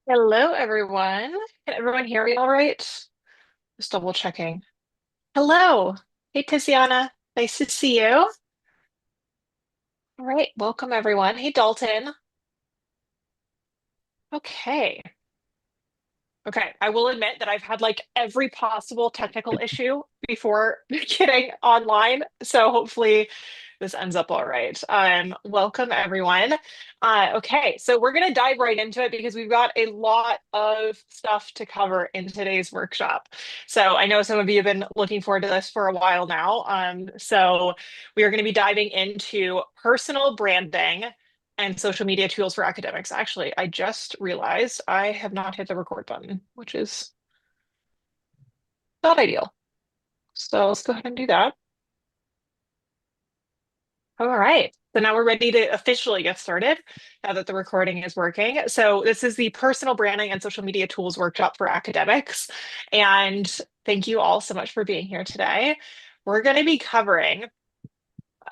Hello, everyone. Can everyone hear me all right? Just double checking. Hello. Hey, Tiziana. Nice to see you. All right. Welcome, everyone. Hey, Dalton. Okay. Okay. I will admit that I've had like every possible technical issue before getting online. So hopefully this ends up all right. Welcome everyone. Okay, so we're gonna dive right into it because we've got a lot of stuff to cover in today's workshop. So I know some of you have been looking forward to this for a while now. So we are going to be diving into personal branding and social media tools for academics. Actually, I just realized I have not hit the record button, which is not ideal. So let's go ahead and do that. All right. So now we're ready to officially get started now that the recording is working. So this is the personal branding and social media tools workshop for academics. And thank you all so much for being here today. We're going to be covering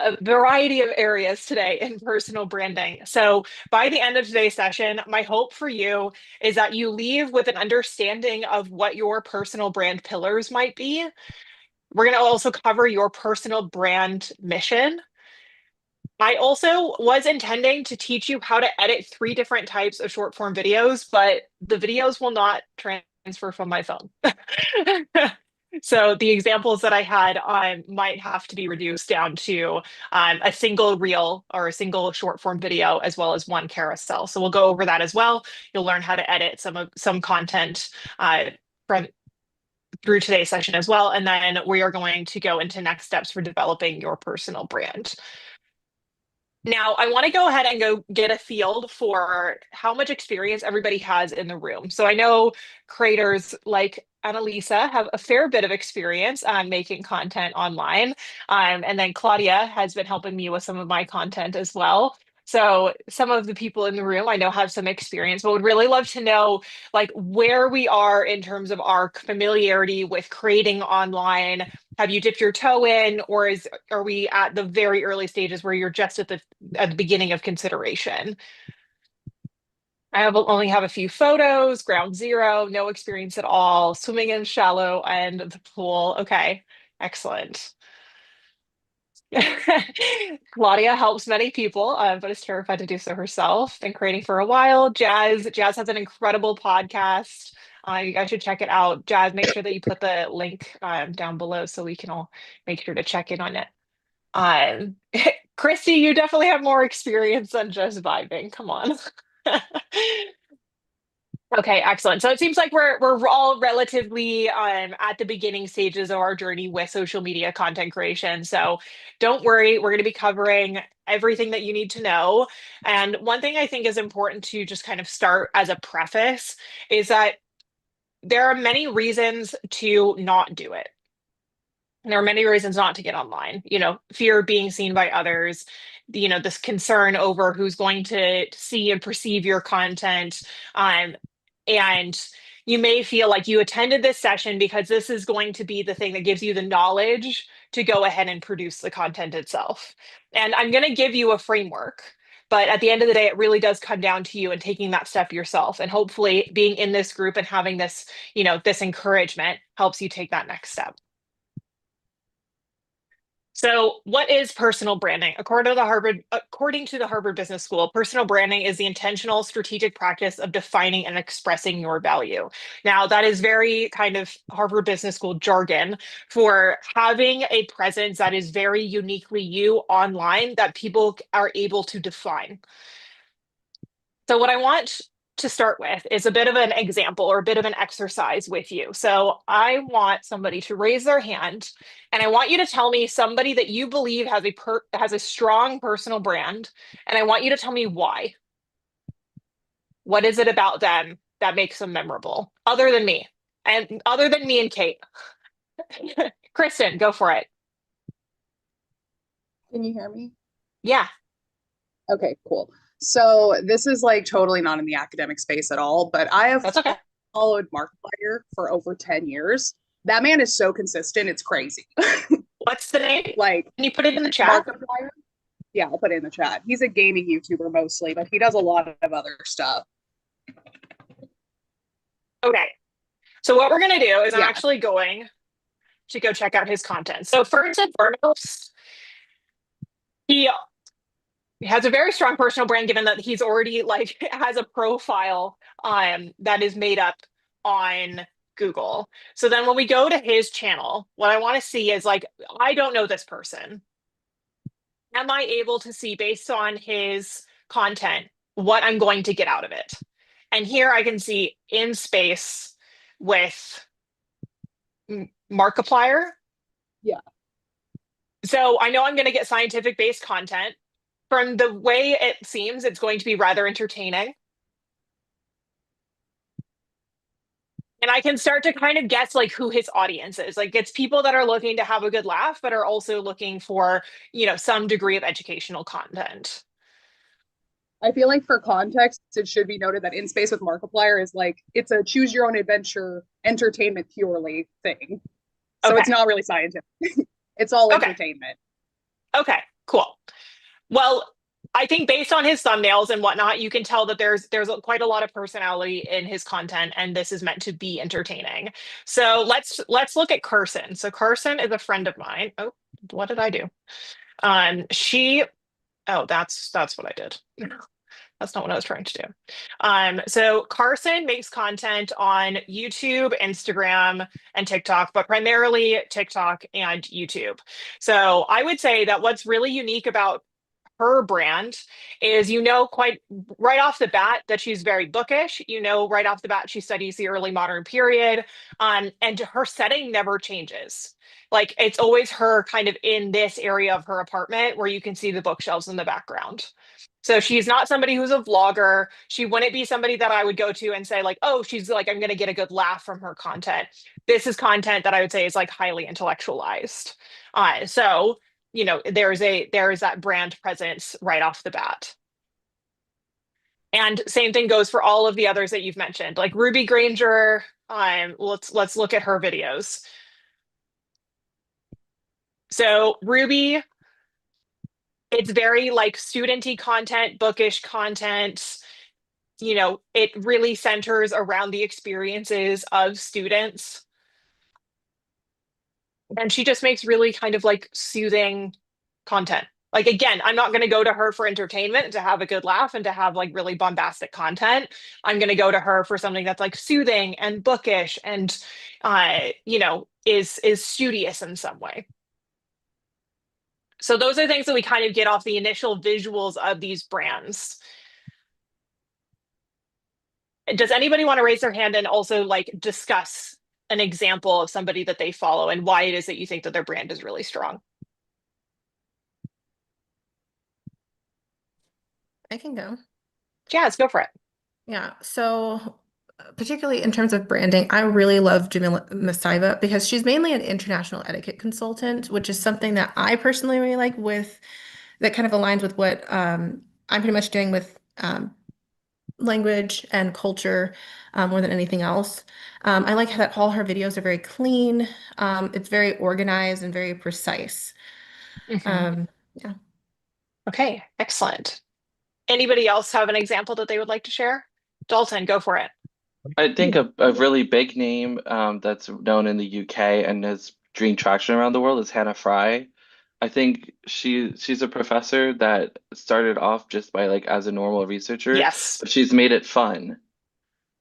a variety of areas today in personal branding. So by the end of today's session, my hope for you is that you leave with an understanding of what your personal brand pillars might be. We're going to also cover your personal brand mission. I also was intending to teach you how to edit three different types of short form videos, but the videos will not transfer from my phone. So the examples that I had might have to be reduced down to a single reel or a single short form video, as well as one carousel. So we'll go over that as well. You'll learn how to edit some content from through today's session as well, and then we are going to go into next steps for developing your personal brand. Now, I want to go ahead and go get a feel for how much experience everybody has in the room. So I know creators like Annalisa have a fair bit of experience on making content online. And then Claudia has been helping me with some of my content as well. So some of the people in the room I know have some experience, but would really love to know like where we are in terms of our familiarity with creating online. Have you dipped your toe in, or are we at the very early stages where you're just at the beginning of consideration? Only have a few photos, ground zero, no experience at all, swimming in shallow end of the pool. Okay, excellent. Claudia helps many people, but is terrified to do so herself. Been creating for a while. Jazz has an incredible podcast. You guys should check it out. Jazz, make sure that you put the link down below so we can all make sure to check in on it. Um, Christy, you definitely have more experience than just vibing. Come on. Okay, excellent. So it seems like we're all relatively at the beginning stages of our journey with social media content creation. So don't worry, we're going to be covering everything that you need to know. And one thing I think is important to just kind of start as a preface is that there are many reasons to not do it. There are many reasons not to get online. Fear of being seen by others, this concern over who's going to see and perceive your content. And you may feel like you attended this session because this is going to be the thing that gives you the knowledge to go ahead and produce the content itself. And I'm going to give you a framework. But at the end of the day, it really does come down to you and taking that step yourself. And hopefully being in this group and having this encouragement helps you take that next step. So, what is personal branding? According to the Harvard Business School, personal branding is the intentional strategic practice of defining and expressing your value. Now, that is very kind of Harvard Business School jargon for having a presence that is very uniquely you online that people are able to define. So, what I want to start with is a bit of an example or a bit of an exercise with you. So, I want somebody to raise their hand, and I want you to tell me somebody that you believe has a strong personal brand, and I want you to tell me why. What is it about them that makes them memorable, other than me and Kate? Kristen, go for it. Can you hear me? Yeah, Okay, cool. So this is like totally not in the academic space at all, but I have that's okay. followed Markiplier for over 10 years. That man is so consistent, it's crazy. What's the name? Like Can you put it in the chat? Markiplier, yeah, I'll put it in the chat. He's a gaming YouTuber mostly, but he does a lot of other stuff. Okay. So what we're going to do is I'm Yeah, actually going to go check out his content. So first and foremost, he has a very strong personal brand given that he's already like has a profile that is made up on Google. So then when we go to his channel, what I want to see is like I don't know this person. Am I able to see based on his content what I'm going to get out of it? And here I can see in space with Markiplier. yeah. So I know I'm going to get scientific based content. From the way it seems, it's going to be rather entertaining. And I can start to kind of guess like who his audience is. Like it's people that are looking to have a good laugh, but are also looking for, some degree of educational content. I feel like for context, it should be noted that In Space with Markiplier is like it's a choose your own adventure entertainment purely thing. So Okay. it's not really scientific. It's all Okay. entertainment. Okay. Cool. Well, I think based on his thumbnails and whatnot, you can tell that there's quite a lot of personality in his content, and this is meant to be entertaining. So let's look at Carson. So Carson is a friend of mine. Oh, what did I do? She. Oh, that's what I did. That's not what I was trying to do. So Carson makes content on YouTube, Instagram, and TikTok, but primarily TikTok and YouTube. So I would say that what's really unique about her brand is quite right off the bat that she's very bookish. Right off the bat she studies the early modern period, and her setting never changes. Like it's always her kind of in this area of her apartment where you can see the bookshelves in the background. So she's not somebody who's a vlogger. She wouldn't be somebody that I would go to and say like, oh, she's like, I'm going to get a good laugh from her content. This is content that I would say is like highly intellectualized. So there is that brand presence right off the bat. And same thing goes for all of the others that you've mentioned, like Ruby Granger. Let's look at her videos. So Ruby, it's very like studenty content, bookish content. It really centers around the experiences of students. And she just makes really kind of like soothing content. Like again, I'm not going to go to her for entertainment to have a good laugh and to have like really bombastic content. I'm going to go to her for something that's like soothing and bookish and is studious in some way. So those are things that we kind of get off the initial visuals of these brands. Does anybody want to raise their hand and also like discuss an example of somebody that they follow and why it is that you think that their brand is really strong? I can go. Yeah, let's go for it. Yeah. So, particularly in terms of branding, I really love Jamila Masiva because she's mainly an international etiquette consultant, which is something that I personally really like with that kind of aligns with what I'm pretty much doing with language and culture more than anything else. I like how that all her videos are very clean. It's very organized and very precise. Mhm. Yeah. Okay, excellent. Anybody else have an example that they would like to share? Dalton, go for it. I think a really big name that's known in the UK and has gained traction around the world is Hannah Fry. I think she's a professor that started off just by like as a normal researcher, Yes, but she's made it fun.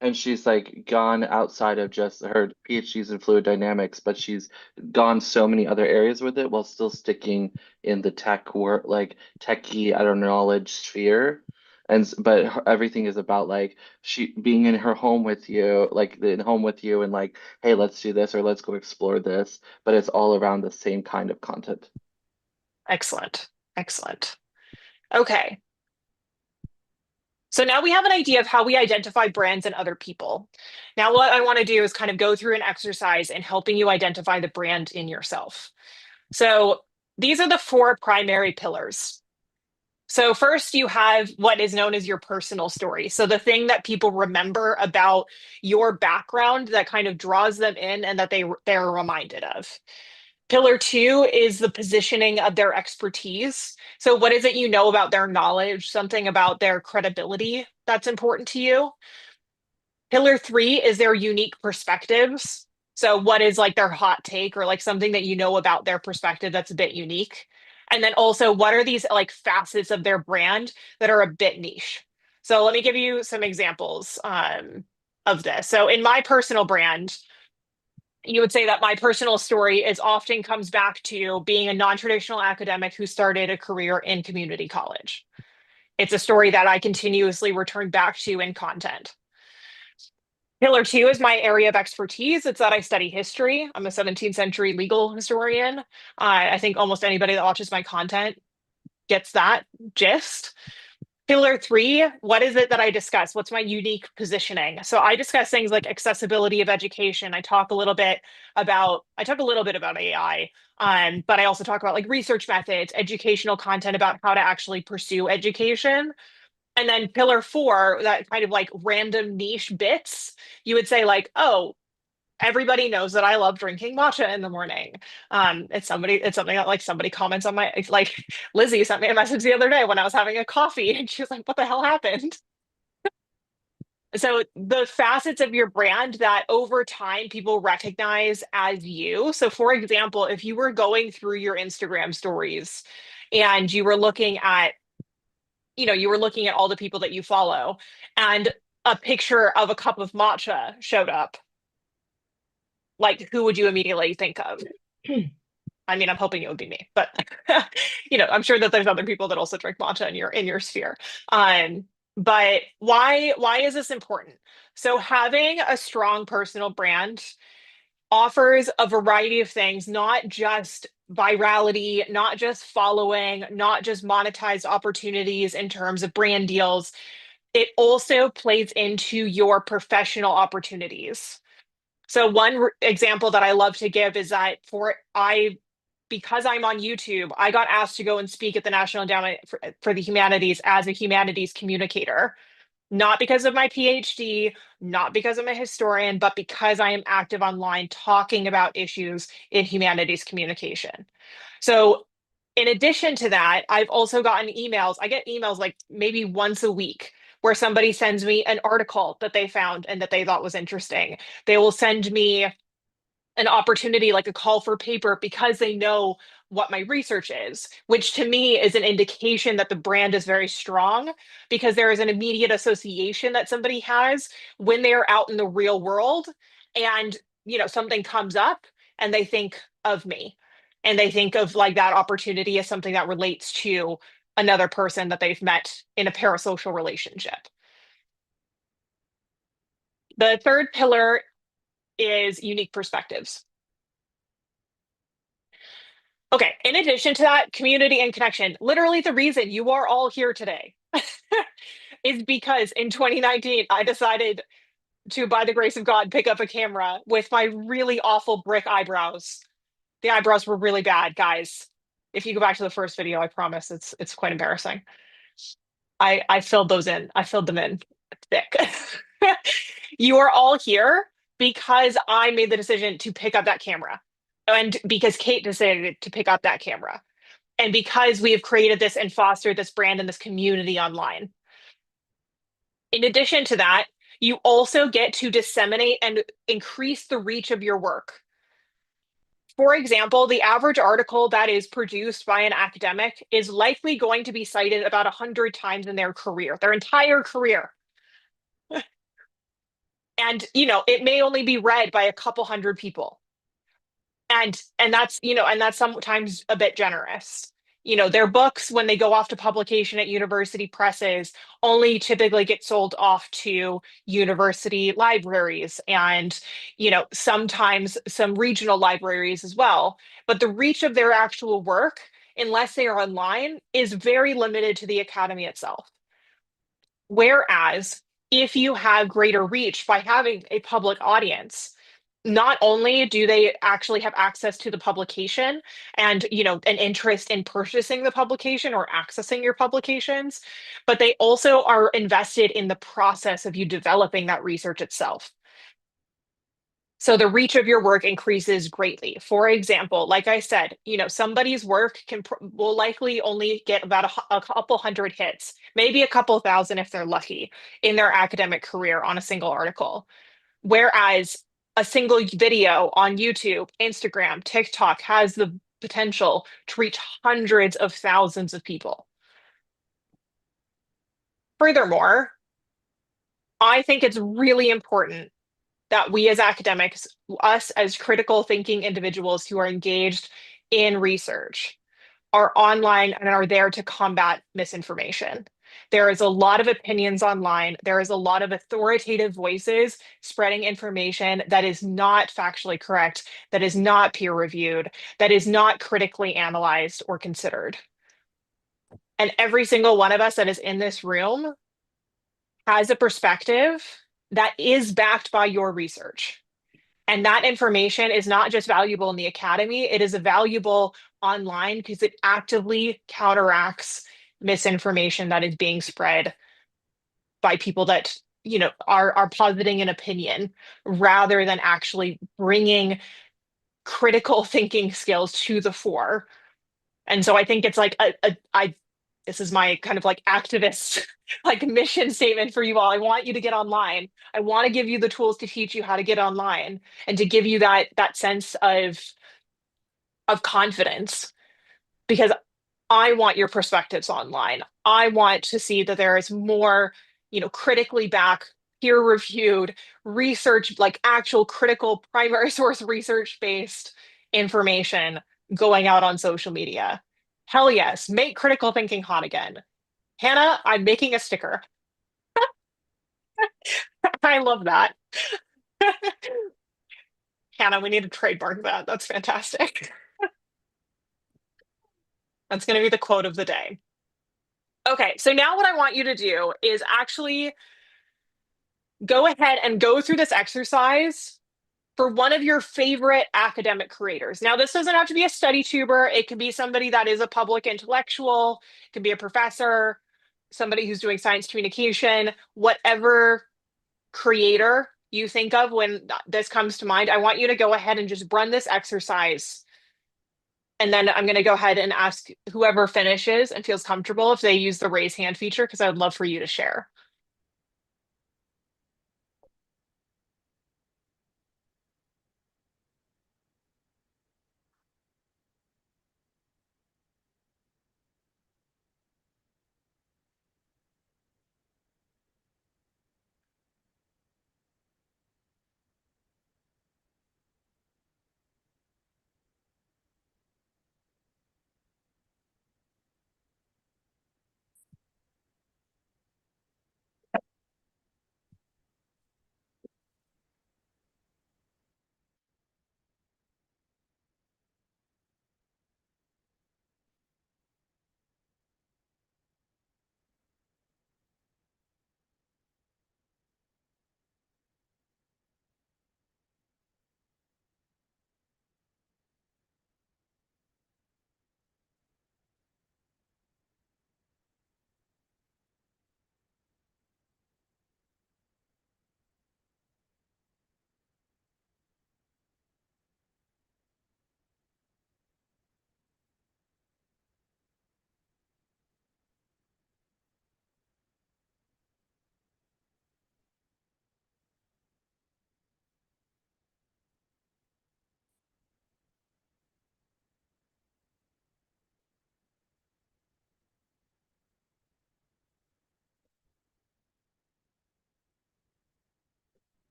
And she's like gone outside of just her PhDs in fluid dynamics, but she's gone so many other areas with it while still sticking in the tech work, like techie, I don't know, knowledge sphere. But everything is about like she being in her home with you, like in home with you, and like, hey, let's do this or let's go explore this. But it's all around the same kind of content. excellent. Excellent. Okay. So now we have an idea of how we identify brands and other people. Now, what I want to do is kind of go through an exercise in helping you identify the brand in yourself. So these are the four primary pillars. So first you have what is known as your personal story. So the thing that people remember about your background that kind of draws them in and that they're reminded of. Pillar two is the positioning of their expertise. So what is it you know about their knowledge, something about their credibility that's important to you? Pillar three is their unique perspectives. So what is like their hot take or like something that you know about their perspective that's a bit unique? And then also, what are these like facets of their brand that are a bit niche? So let me give you some examples of this. So in my personal brand, you would say that my personal story is often comes back to being a non-traditional academic who started a career in community college. It's a story that I continuously return back to in content. Pillar two is my area of expertise. It's that I study history. I'm a 17th century legal historian. I think almost anybody that watches my content gets that gist. Pillar three, what is it that I discuss? What's my unique positioning? So I discuss things like accessibility of education. I talk a little bit about AI, but I also talk about like research methods, educational content about how to actually pursue education. And then pillar four, that kind of like random niche bits, you would say like, oh, everybody knows that I love drinking matcha in the morning. It's something that like somebody comments on my, like Lizzie sent me a message the other day when I was having a coffee and she was like, what the hell happened? So the facets of your brand that over time people recognize as you. So for example, if you were going through your Instagram stories and you were looking at all the people that you follow and a picture of a cup of matcha showed up, like who would you immediately think of? I mean, I'm hoping it would be me, but I'm sure that there's other people that also drink matcha in your sphere. But why is this important? So having a strong personal brand offers a variety of things, not just virality, not just following, not just monetized opportunities in terms of brand deals. It also plays into your professional opportunities. So one example that I love to give is that because I'm on YouTube, I got asked to go and speak at the National Endowment for the Humanities as a humanities communicator, not because of my PhD, not because I'm a historian, but because I am active online talking about issues in humanities communication. So in addition to that, I've also gotten emails. I get emails like maybe once a week where somebody sends me an article that they found and that they thought was interesting. They will send me an opportunity, like a call for paper, because they know what my research is, which to me is an indication that the brand is very strong because there is an immediate association that somebody has when they are out in the real world and something comes up and they think of me and they think of like that opportunity as something that relates to another person that they've met in a parasocial relationship. The third pillar is unique perspectives. Okay, in addition to that, community and connection. Literally, the reason you are all here today is because in 2019, I decided to, by the grace of God, pick up a camera with my really awful brick eyebrows. The eyebrows were really bad, guys. If you go back to the first video, I promise it's quite embarrassing. I filled those in. I filled them in thick. You are all here because I made the decision to pick up that camera. And because Kate decided to pick up that camera. And because we have created this and fostered this brand and this community online. In addition to that, you also get to disseminate and increase the reach of your work. For example, the average article that is produced by an academic is likely going to be cited about 100 times in their career, their entire career. And, it may only be read by a couple hundred people. And that's sometimes a bit generous. Their books, when they go off to publication at university presses, only typically get sold off to university libraries and, sometimes some regional libraries as well. But the reach of their actual work, unless they are online, is very limited to the academy itself. Whereas if you have greater reach by having a public audience, not only do they actually have access to the publication and an interest in purchasing the publication or accessing your publications, but they also are invested in the process of you developing that research itself. So the reach of your work increases greatly. For example, like I said, somebody's work will likely only get about a couple hundred hits, maybe a couple thousand if they're lucky in their academic career on a single article. Whereas a single video on YouTube, Instagram, TikTok has the potential to reach hundreds of thousands of people. Furthermore, I think it's really important that we as academics, us as critical thinking individuals who are engaged in research, are online and are there to combat misinformation. There is a lot of opinions online. There is a lot of authoritative voices spreading information that is not factually correct, that is not peer reviewed, that is not critically analyzed or considered. And every single one of us that is in this room has a perspective that is backed by your research. And that information is not just valuable in the academy, it is valuable online because it actively counteracts misinformation that is being spread by people that are positing an opinion rather than actually bringing critical thinking skills to the fore. And so I think it's like this is my kind of like activist like mission statement for you all. I want you to get online. I want to give you the tools to teach you how to get online and to give you that sense of confidence because I want your perspectives online. I want to see that there is more, critically back, peer-reviewed research, like actual critical primary source research-based information going out on social media. Hell yes, make critical thinking hot again. Hannah, I'm making a sticker. I love that. Hannah, we need to trademark that. That's fantastic. That's going to be the quote of the day. Okay, so now what I want you to do is actually go ahead and go through this exercise for one of your favorite academic creators. Now, this doesn't have to be a study tuber. It could be somebody that is a public intellectual, it could be a professor, somebody who's doing science communication, whatever creator you think of when this comes to mind. I want you to go ahead and just run this exercise. And then I'm going to go ahead and ask whoever finishes and feels comfortable if they use the raise hand feature, because I would love for you to share.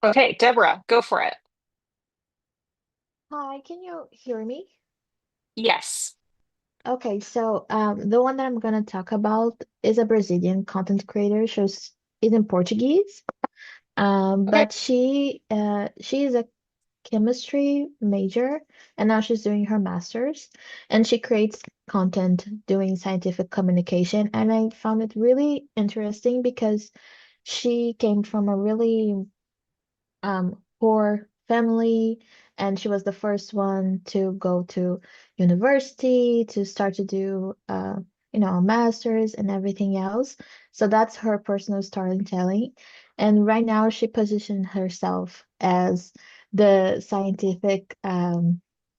Okay, Deborah, go for it. Hi, can you hear me? Yes. Okay, so the one that I'm gonna talk about is a Brazilian content creator. She's is in Portuguese. Okay. But she is a chemistry major and now she's doing her master's and she creates content doing scientific communication. And I found it really interesting because she came from a really poor family And she was the first one to go to university, to start to do a master's and everything else. So that's her personal storytelling. And right now she positioned herself as the scientific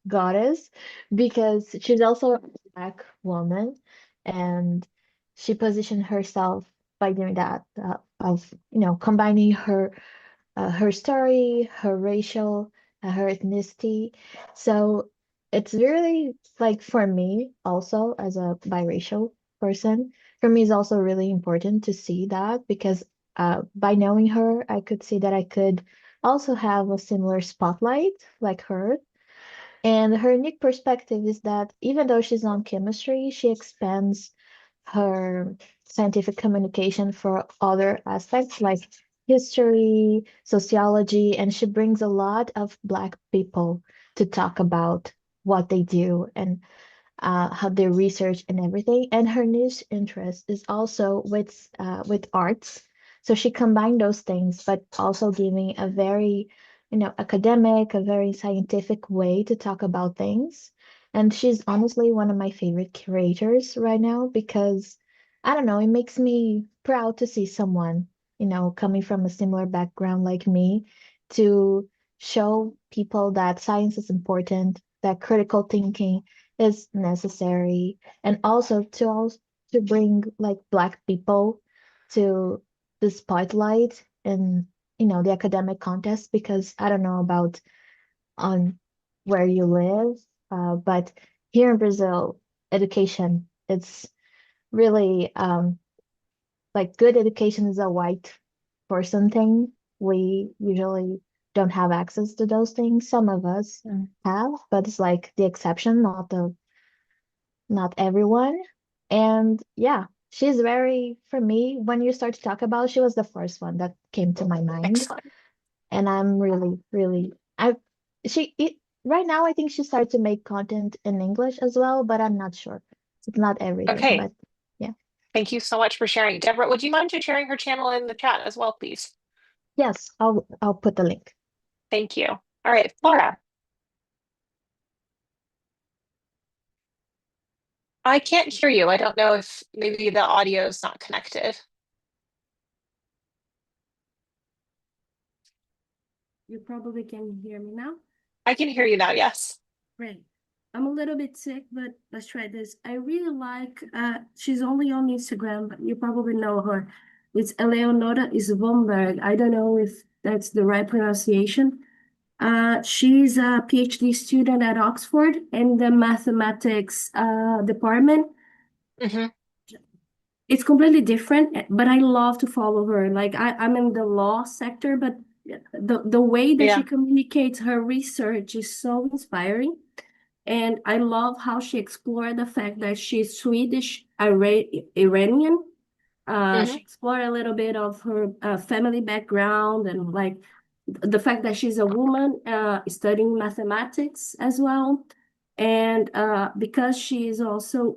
goddess because she's also a Black woman, and she positioned herself by doing that of combining her story, her racial, her ethnicity. So it's really like for me also as a biracial person, for me it's also really important to see that because by knowing her, I could see that I could also have a similar spotlight like her. And her unique perspective is that even though she's on chemistry, she expands her scientific communication for other aspects like history, sociology, and she brings a lot of Black people to talk about what they do and how they research and everything. And her niche interest is also with arts. So she combined those things, but also giving a very, academic, a very scientific way to talk about things. And she's honestly one of my favorite curators right now because I don't know, it makes me proud to see someone, coming from a similar background like me to show people that science is important, that critical thinking is necessary, and also to bring like Black people to the spotlight in the academic contest because I don't know about on where you live, but here in Brazil, education it's really like good education is a white person thing. We usually don't have access to those things. Some of us have, but it's like the exception, not everyone. And yeah, she's very, for me, when you start to talk about, she was the first one that came to my mind. Excellent. And I'm really, really, she, it, right now, I think she started to make content in English as well, but I'm not sure. It's not everything, Okay. but yeah. Thank you so much for sharing. Deborah, would you mind just sharing her channel in the chat as well, please? Yes, I'll put the link. Thank you. All right, Flora. I can't hear you. I don't know if maybe the audio is not connected. You probably can hear me now. I can hear you now, yes. Great. I'm a little bit sick, but let's try this. I really like, she's only on Instagram, but you probably know her. It's Eleonora Svomberg. I don't know if that's the right pronunciation. She's a PhD student at Oxford in the mathematics department. Hmm. It's completely different, but I love to follow her. Like I'm in the law sector, but the way that she Yeah. communicates her research is so inspiring. And I love how she explored the fact that she's Swedish Iranian. Hmm. She explored a little bit of her family background and like the fact that she's a woman studying mathematics as well. And because she is also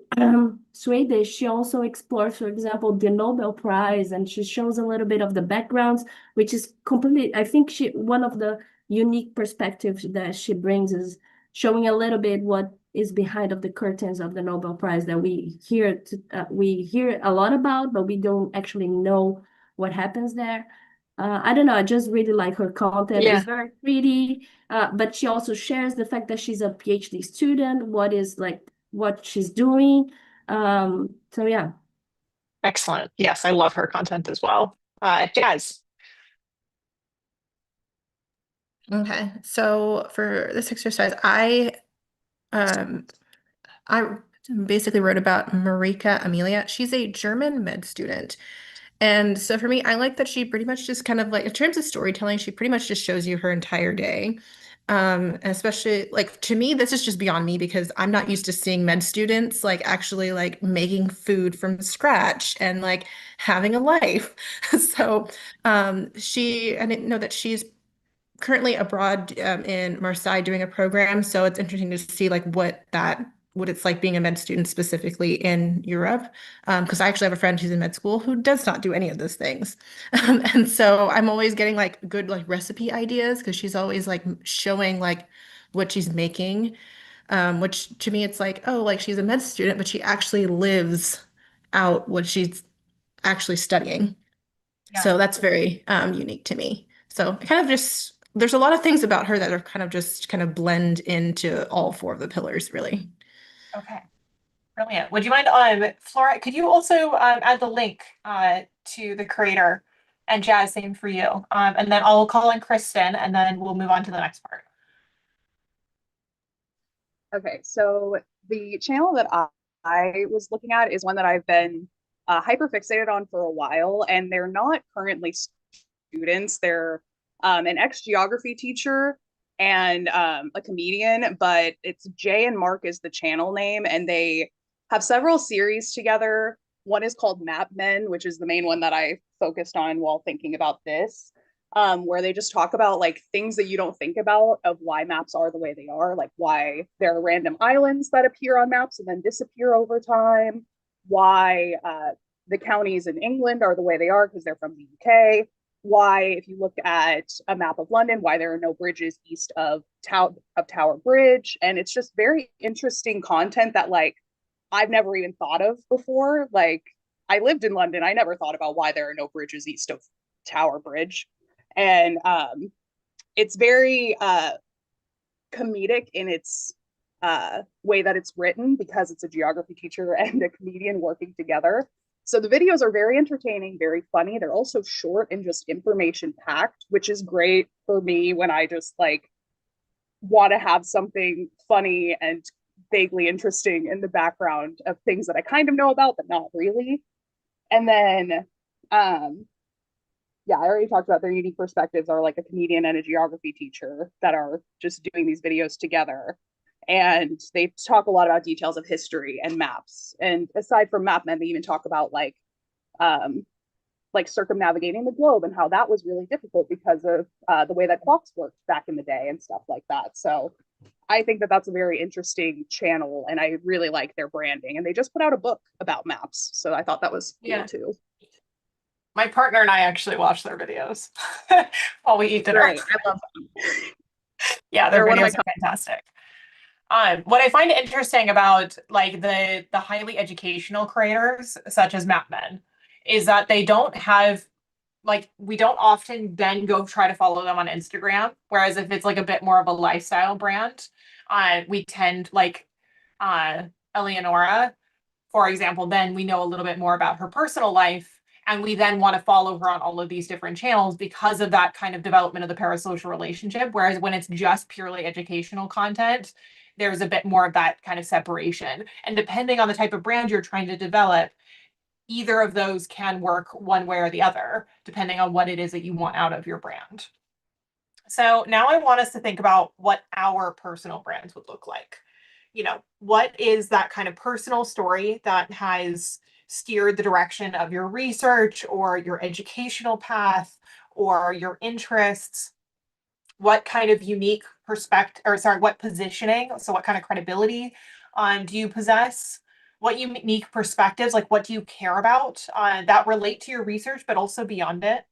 Swedish, she also explores, for example, the Nobel Prize, and she shows a little bit of the backgrounds, which is completely, I think one of the unique perspectives that she brings is showing a little bit what is behind of the curtains of the Nobel Prize that we hear a lot about, but we don't actually know what happens there. I don't know. I just really like her content. Yeah. It's very pretty, but she also shares the fact that she's a PhD student, what she's doing. So yeah. Excellent. Yes, I love her content as well. Jazz. Okay, so for this exercise, um I basically wrote about Marika Amelia. She's a German med student. And so for me, I like that she pretty much just kind of like in terms of storytelling, she pretty much just shows you her entire day. And especially like to me, this is just beyond me because I'm not used to seeing med students like actually like making food from scratch and like having a life. So I didn't know that she's currently abroad in Marseille doing a program. So it's interesting to see like what that what it's like being a med student specifically in Europe. Because I actually have a friend who's in med school who does not do any of those things. And so I'm always getting like good like recipe ideas because she's always like showing like what she's making. Which to me it's like, oh, like she's a med student, but she actually lives out what she's actually studying. Yeah. So that's very unique to me. So it kind of just there's a lot of things about her that are kind of just kind of blend into all four of the pillars, really. Okay. Brilliant. Would you mind, Flora, could you also add the link to the creator, and Jazz, same for you. And then I'll call in Kristen and then we'll move on to the next part. Okay, so the channel that I was looking at is one that I've been hyper fixated on for a while, and they're not currently students. They're an ex-geography teacher and a comedian, but it's Jay and Mark is the channel name, and they have several series together. One is called Map Men, which is the main one that I focused on while thinking about this, where they just talk about like things that you don't think about of why maps are the way they are, like why there are random islands that appear on maps and then disappear over time, why the counties in England are the way they are because they're from the UK, why, if you look at a map of London, why there are no bridges east of Tower Bridge. And it's just very interesting content that like I've never even thought of before. Like I lived in London, I never thought about why there are no bridges east of Tower Bridge. And it's very comedic in its way that it's written because it's a geography teacher and a comedian working together. So the videos are very entertaining, very funny. They're also short and just information packed, which is great for me when I just like want to have something funny and vaguely interesting in the background of things that I kind of know about, but not really. And then, yeah, I already talked about their unique perspectives are like a comedian and a geography teacher that are just doing these videos together. And they talk a lot about details of history and maps. And aside from map men, they even talk about um, like circumnavigating the globe and how that was really difficult because of the way that clocks worked back in the day and stuff like that. So I think that that's a very interesting channel, and I really like their branding. And they just put out a book about maps, so I thought that was cool too. My partner and I actually watch their videos while we eat dinner. Great, I love them. Yeah, their They're one of my videos are fantastic. What I find interesting about like the highly educational creators, such as MapMen, is that they don't have like we don't often then go try to follow them on Instagram. Whereas if it's like a bit more of a lifestyle brand, we tend like Eleonora, for example, then we know a little bit more about her personal life. And we then want to follow her on all of these different channels because of that kind of development of the parasocial relationship. Whereas when it's just purely educational content, there's a bit more of that kind of separation. And depending on the type of brand you're trying to develop, either of those can work one way or the other, depending on what it is that you want out of your brand. So now I want us to think about what our personal brands would look like. You know, what is that kind of personal story that has steered the direction of your research or your educational path or your interests? What kind of unique perspective, or sorry, what positioning? So, what kind of credibility do you possess? What unique perspectives, like what do you care about that relate to your research, but also beyond it?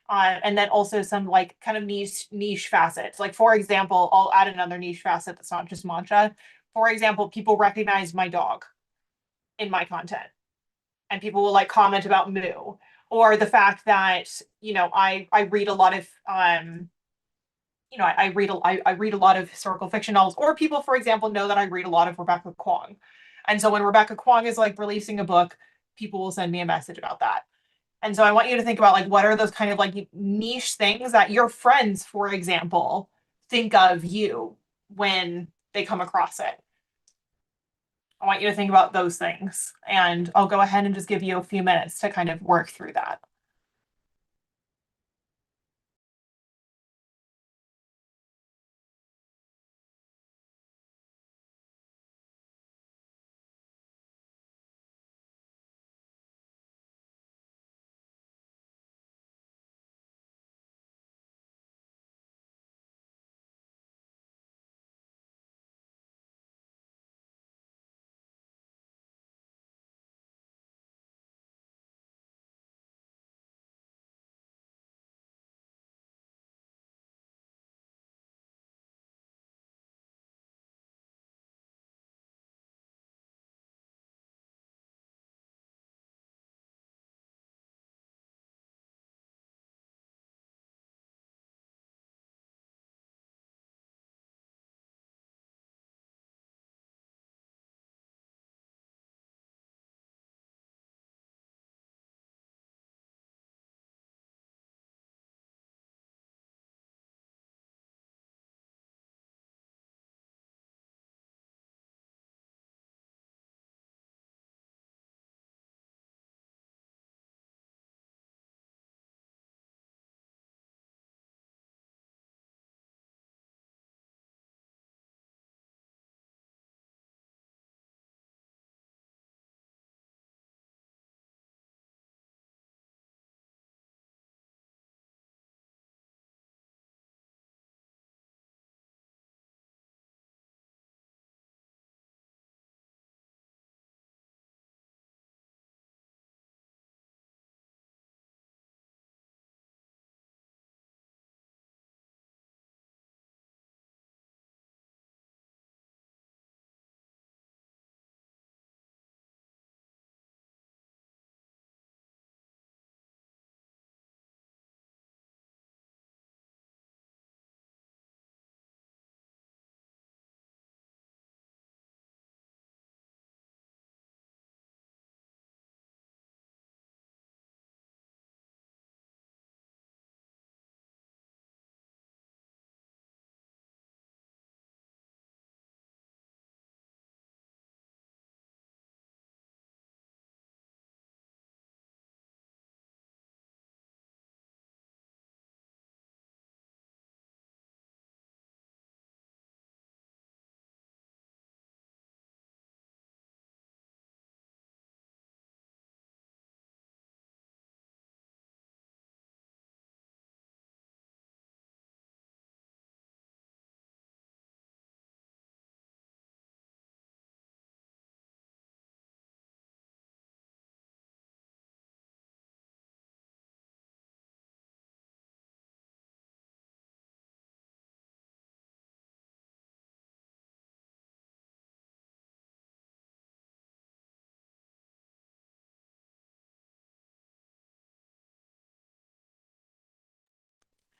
And then also some like kind of niche facets. Like for example, I'll add another niche facet that's not just matcha. For example, people recognize my dog in my content, and people will like comment about Moo, or the fact that I read a lot of I read a lot of historical fiction novels, or people, for example, know that I read a lot of Rebecca Kwong, and so when Rebecca Kwong is like releasing a book, people will send me a message about that. And so I want you to think about like what are those kind of like niche things that your friends, for example, think of you when they come across it. I want you to think about those things. And I'll go ahead and just give you a few minutes to kind of work through that.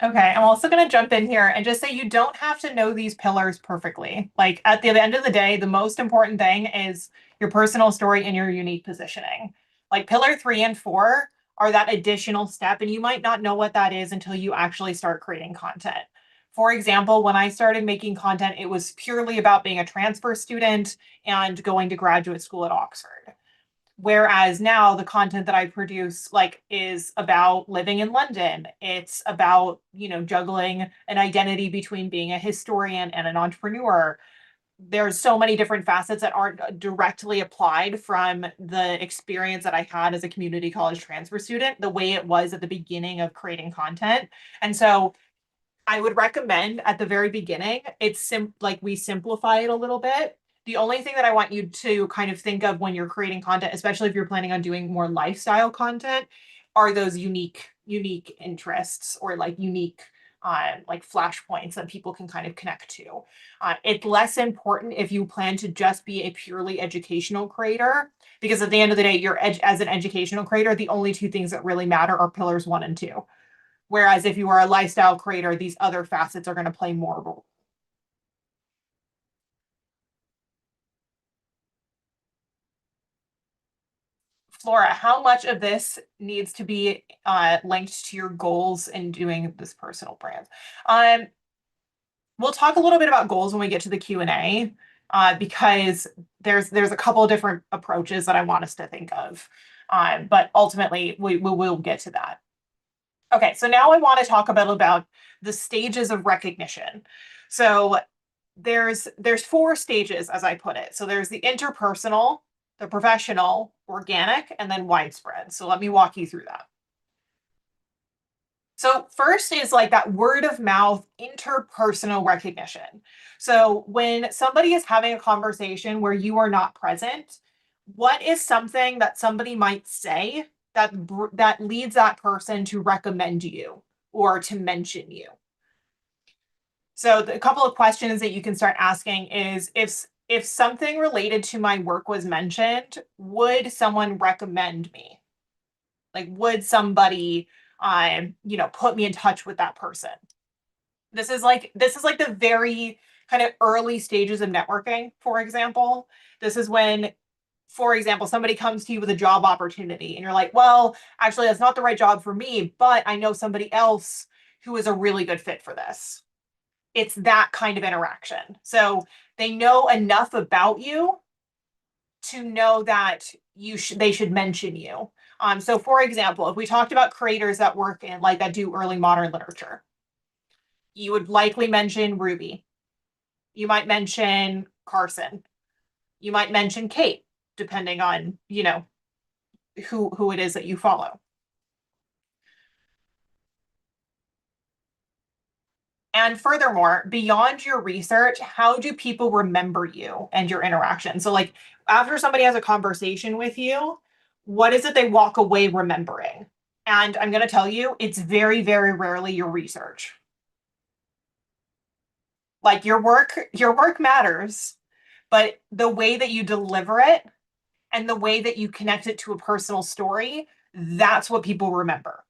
Okay, I'm also going to jump in here and just say you don't have to know these pillars perfectly. Like at the end of the day, the most important thing is your personal story and your unique positioning. Like pillar 3 and 4 are that additional step, and you might not know what that is until you actually start creating content. For example, when I started making content, it was purely about being a transfer student and going to graduate school at Oxford. Whereas now the content that I produce like is about living in London. It's about, juggling an identity between being a historian and an entrepreneur. There's so many different facets that aren't directly applied from the experience that I had as a community college transfer student, the way it was at the beginning of creating content. And so I would recommend at the very beginning, like we simplify it a little bit. The only thing that I want you to kind of think of when you're creating content, especially if you're planning on doing more lifestyle content, are those unique interests or like unique like flashpoints that people can kind of connect to. It's less important if you plan to just be a purely educational creator, because at the end of the day, as an educational creator, the only two things that really matter are pillars 1 and 2. Whereas if you are a lifestyle creator, these other facets are going to play more role. Flora, how much of this needs to be linked to your goals in doing this personal brand? We'll talk a little bit about goals when we get to the Q&A, because there's a couple of different approaches that I want us to think of. But ultimately, we will get to that. Okay, so now I want to talk about the stages of recognition. So there's 4 stages, as I put it. So there's the interpersonal, the professional, organic, and then widespread. So let me walk you through that. So first is like that word of mouth interpersonal recognition. So when somebody is having a conversation where you are not present, what is something that somebody might say that leads that person to recommend you or to mention you? So a couple of questions that you can start asking is if something related to my work was mentioned, would someone recommend me? Like, would somebody put me in touch with that person? This is like the very kind of early stages of networking, for example. This is when, for example, somebody comes to you with a job opportunity and you're like, well, actually, that's not the right job for me, but I know somebody else who is a really good fit for this. It's that kind of interaction. So they know enough about you to know that they should mention you. So for example, if we talked about creators that work in like that do early modern literature, you would likely mention Ruby. You might mention Carson. You might mention Kate, depending on, who it is that you follow. And furthermore, beyond your research, how do people remember you and your interaction? So, like, after somebody has a conversation with you, what is it they walk away remembering? And I'm going to tell you, it's very, very rarely your research. Like your work matters, but the way that you deliver it and the way that you connect it to a personal story, that's what people remember.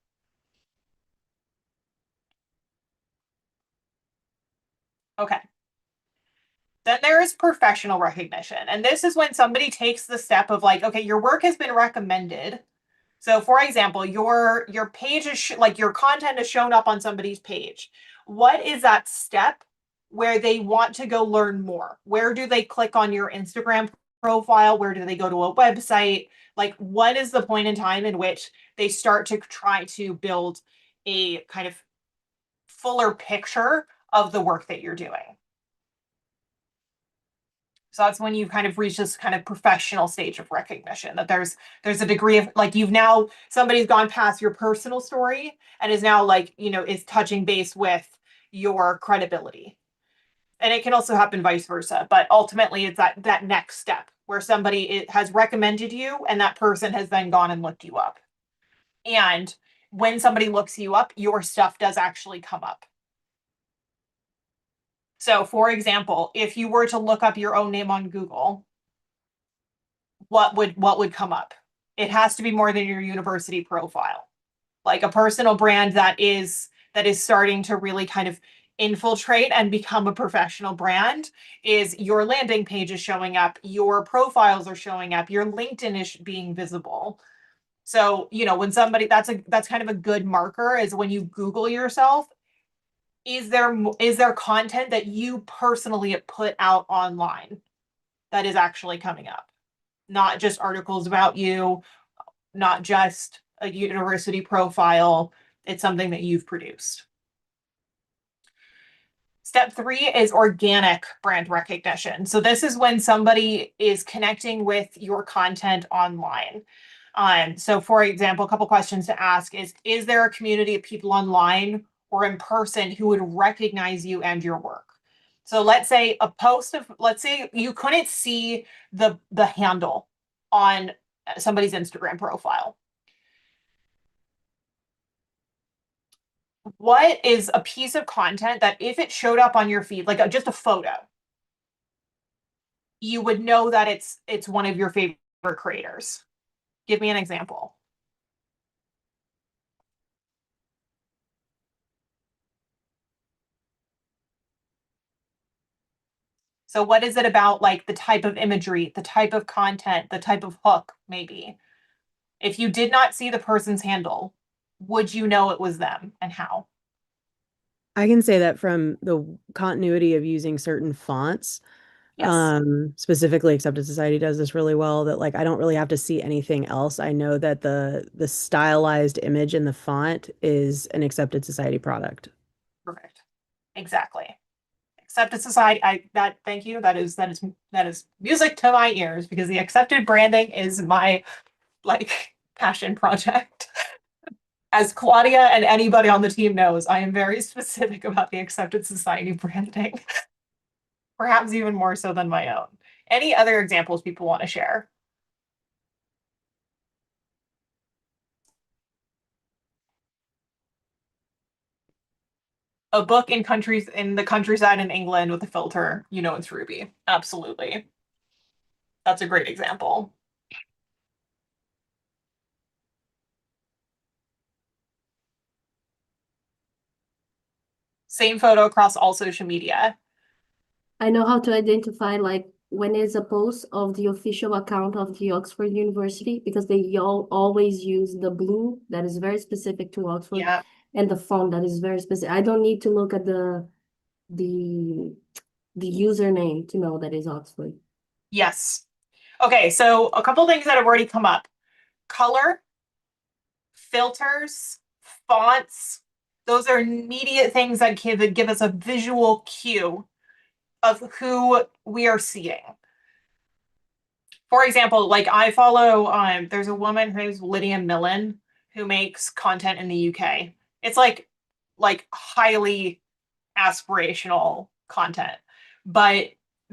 Okay. Then there is professional recognition. And this is when somebody takes the step of like, okay, your work has been recommended. So for example, your page is like your content is shown up on somebody's page. What is that step where they want to go learn more? Where do they click on your Instagram profile? Where do they go to a website? Like, what is the point in time in which they start to try to build a kind of fuller picture of the work that you're doing? So that's when you kind of reach this kind of professional stage of recognition, that there's a degree of like somebody's gone past your personal story and is now like, is touching base with your credibility. And it can also happen vice versa, but ultimately it's that next step where somebody has recommended you and that person has then gone and looked you up. And when somebody looks you up, your stuff does actually come up. So for example, if you were to look up your own name on Google, what would come up? It has to be more than your university profile. Like a personal brand that is that is starting to really kind of infiltrate and become a professional brand is your landing page is showing up, your profiles are showing up, your LinkedIn is being visible. So, when somebody that's kind of a good marker is when you Google yourself, is there content that you personally put out online that is actually coming up? Not just articles about you, not just a university profile. It's something that you've produced. Step 3 is organic brand recognition. So this is when somebody is connecting with your content online. So for example, a couple questions to ask is there a community of people online or in person who would recognize you and your work? So let's say let's say you couldn't see the handle on somebody's Instagram profile. What is a piece of content that if it showed up on your feed, like just a photo, you would know that it's one of your favorite creators? Give me an example. So what is it about, like the type of imagery, the type of content, the type of hook, maybe? If you did not see the person's handle, would you know it was them, and how? I can say that from the continuity of using certain fonts, Yes. specifically Accepted Society does this really well, that like I don't really have to see anything else. I know that the stylized image in the font is an Accepted Society product. Perfect. Exactly. Accepted Society, thank you. That is music to my ears, because the accepted branding is my like passion project. As Claudia and anybody on the team knows, I am very specific about the Accepted Society branding, perhaps even more so than my own. Any other examples people want to share? A book in the countryside in England with a filter, it's Ruby. Absolutely. That's a great example. Same photo across all social media. I know how to identify like when is a post of the official account of the Oxford University, because they all always use the blue that is very specific to Oxford, Yeah. and the font that is very specific. I don't need to look at the username to know that is Oxford. Yes. Okay, so a couple things that have already come up. Color, filters, fonts. Those are immediate things that give us a visual cue of who we are seeing. For example, like I follow, there's a woman who's Lydia Millen who makes content in the UK. It's like highly aspirational content. But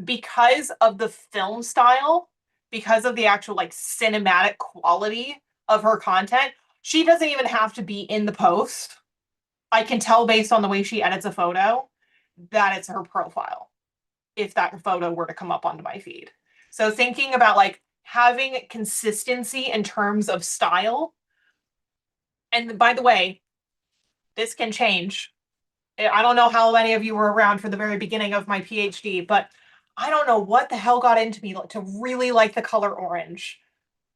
because of the film style, because of the actual like cinematic quality of her content, she doesn't even have to be in the post. I can tell based on the way she edits a photo that it's her profile if that photo were to come up onto my feed. So thinking about like having consistency in terms of style. And by the way, this can change. I don't know how many of you were around for the very beginning of my PhD, but I don't know what the hell got into me to really like the color orange.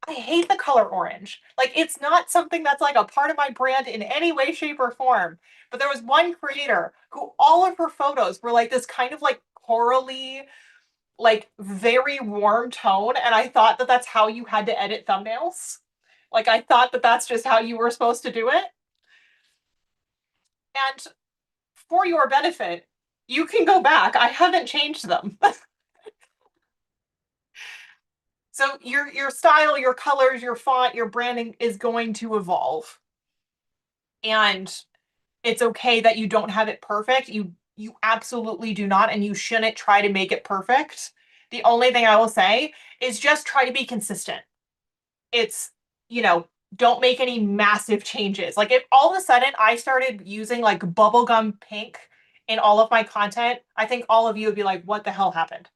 I hate the color orange. Like, it's not something that's like a part of my brand in any way, shape, or form. But there was one creator who all of her photos were like this kind of like corally, like very warm tone. And I thought that that's how you had to edit thumbnails. Like, I thought that that's just how you were supposed to do it. And for your benefit, you can go back. I haven't changed them. So your style, your colors, your font, your branding is going to evolve. And it's okay that you don't have it perfect. You absolutely do not, and you shouldn't try to make it perfect. The only thing I will say is just try to be consistent. It's, don't make any massive changes. Like if all of a sudden I started using like bubblegum pink in all of my content, I think all of you would be like, what the hell happened?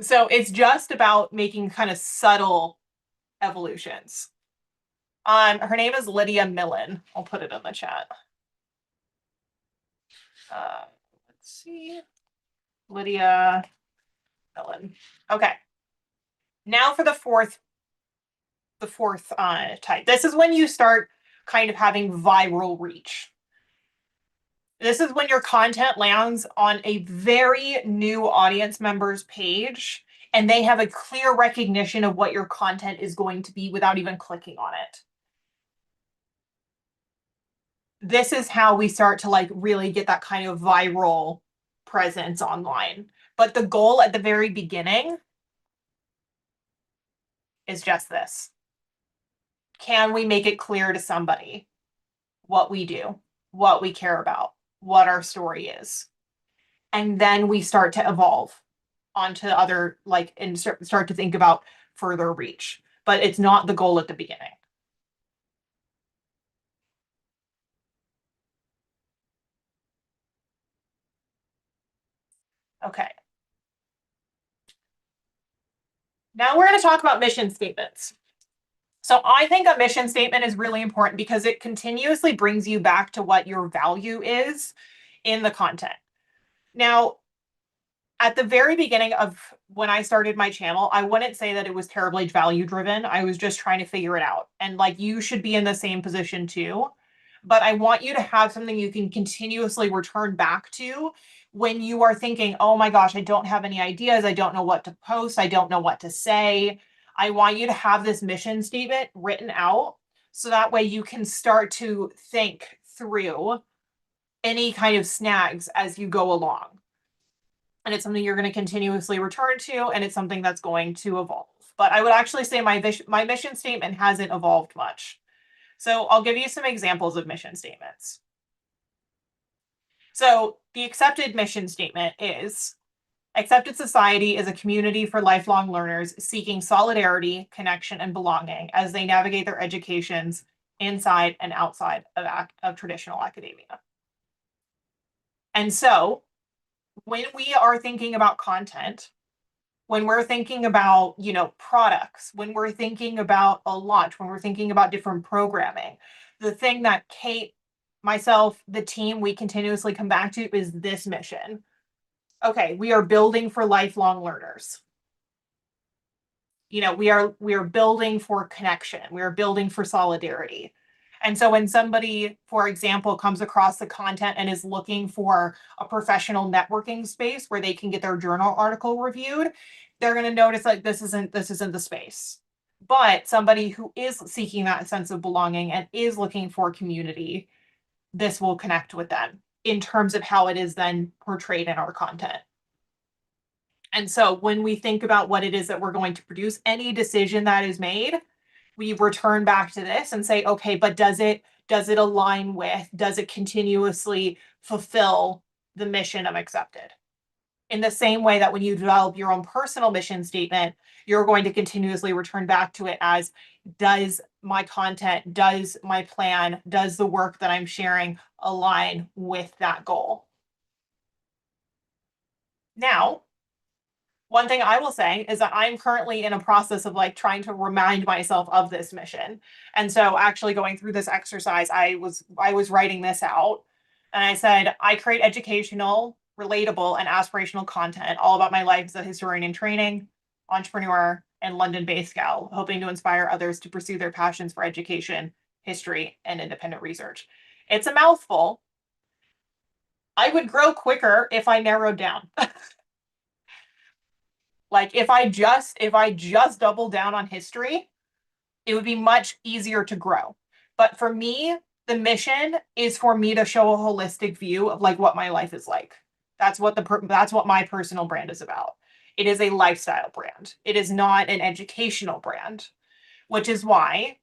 So it's just about making kind of subtle evolutions. Her name is Lydia Millen. I'll put it in the chat. Let's see. Lydia Millen. Okay. Now for the fourth type. This is when you start kind of having viral reach. This is when your content lands on a very new audience member's page and they have a clear recognition of what your content is going to be without even clicking on it. This is how we start to like really get that kind of viral presence online. But the goal at the very beginning is just this. Can we make it clear to somebody what we do, what we care about, what our story is? And then we start to evolve onto other, like, and start to think about further reach. But it's not the goal at the beginning. Okay. Now we're going to talk about mission statements. So I think a mission statement is really important because it continuously brings you back to what your value is in the content. Now, at the very beginning of when I started my channel, I wouldn't say that it was terribly value driven. I was just trying to figure it out. And like you should be in the same position too. But I want you to have something you can continuously return back to when you are thinking, oh my gosh, I don't have any ideas. I don't know what to post. I don't know what to say. I want you to have this mission statement written out so that way you can start to think through any kind of snags as you go along. And it's something you're going to continuously return to, and it's something that's going to evolve. But I would actually say my mission statement hasn't evolved much. So I'll give you some examples of mission statements. So the accepted mission statement is, accepted society is a community for lifelong learners seeking solidarity, connection, and belonging as they navigate their educations inside and outside of traditional academia. And so when we are thinking about content, when we're thinking about, you know, products, when we're thinking about a launch, when we're thinking about different programming, the thing that Kate, myself, the team, we continuously come back to is this mission. Okay, we are building for lifelong learners. You know, we are building for connection. We are building for solidarity. And so when somebody, for example, comes across the content and is looking for a professional networking space where they can get their journal article reviewed, they're going to notice like this isn't the space. But somebody who is seeking that sense of belonging and is looking for community, this will connect with them in terms of how it is then portrayed in our content. And so when we think about what it is that we're going to produce, any decision that is made, we return back to this and say, okay, but does it align with, does it continuously fulfill the mission of accepted? In the same way that when you develop your own personal mission statement, you're going to continuously return back to it as, does my content, does my plan, does the work that I'm sharing align with that goal? Now, one thing I will say is that I'm currently in a process of like trying to remind myself of this mission. And so actually going through this exercise, I was writing this out and I said, I create educational, relatable, and aspirational content all about my life as a historian in training, entrepreneur, and London-based gal, hoping to inspire others to pursue their passions for education, history, and independent research. It's a mouthful. I would grow quicker if I narrowed down. Like if I just double down on history, it would be much easier to grow. But for me, the mission is for me to show a holistic view of like what my life is like. That's what my personal brand is about. It is a lifestyle brand. It is not an educational brand, which is why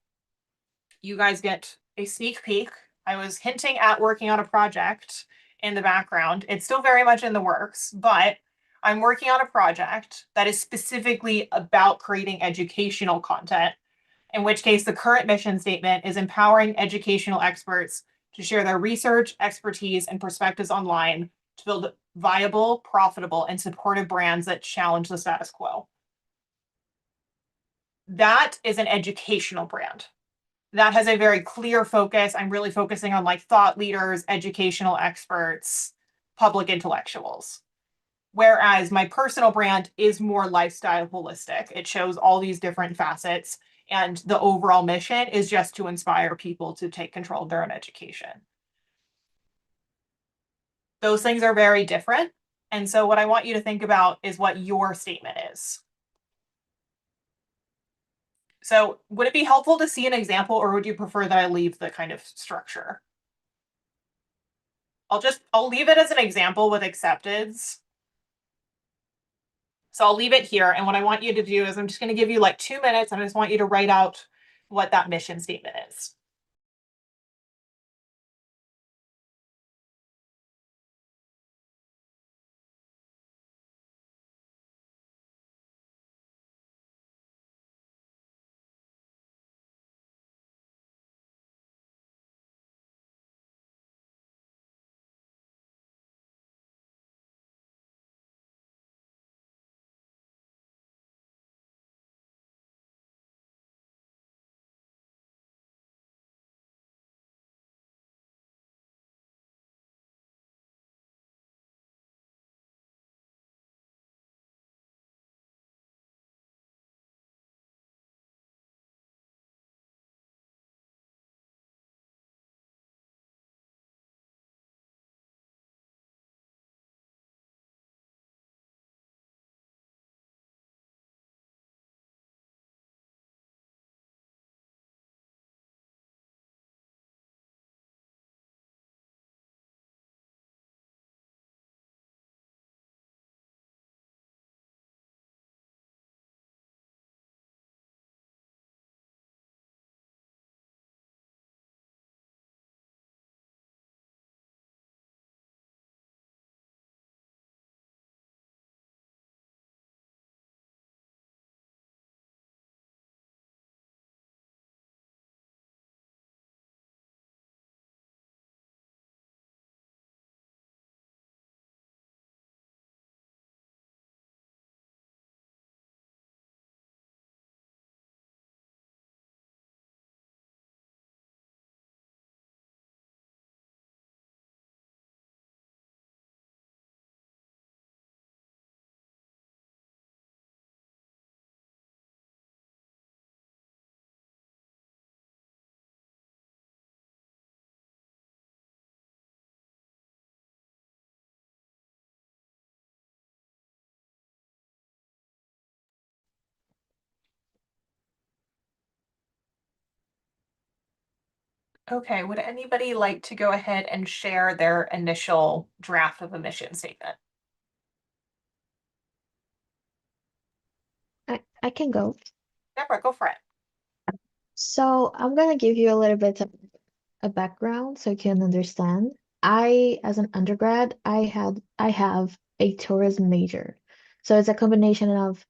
you guys get a sneak peek. I was hinting at working on a project in the background. It's still very much in the works, but I'm working on a project that is specifically about creating educational content, in which case the current mission statement is empowering educational experts to share their research, expertise, and perspectives online to build viable, profitable, and supportive brands that challenge the status quo. That is an educational brand. that has a very clear focus. I'm really focusing on like thought leaders, educational experts, public intellectuals. Whereas my personal brand is more lifestyle holistic. It shows all these different facets, and the overall mission is just to inspire people to take control of their own education. Those things are very different. And so, what I want you to think about is what your statement is. So, would it be helpful to see an example, or would you prefer that I leave the kind of structure? I'll leave it as an example with accepteds. So I'll leave it here. And what I want you to do is I'm just going to give you like 2 minutes. And I just want you to write out what that mission statement is. Okay, would anybody like to go ahead and share their initial draft of a mission statement? I can go. Deborah, go for it. So I'm gonna give you a little bit of a background so you can understand. As an undergrad, I have a tourism major. So it's a combination of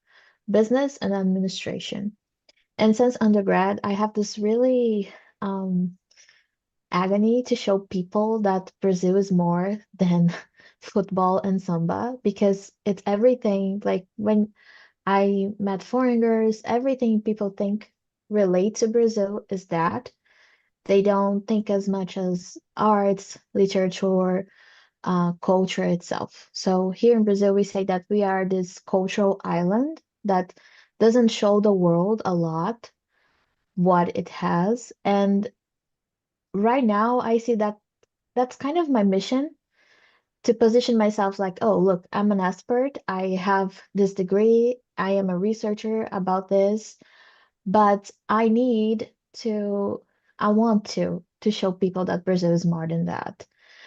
business and administration. And since undergrad, I have this really agony to show people that Brazil is more than football and samba because it's everything. Like when I met foreigners, everything people think relate to Brazil is that. They don't think as much as arts, literature, culture itself. So here in Brazil, we say that we are this cultural island that doesn't show the world a lot what it has. And right now, I see that that's kind of my mission to position myself like, oh, look, I'm an expert. I have this degree. I am a researcher about this, but I want to show people that Brazil is more than that.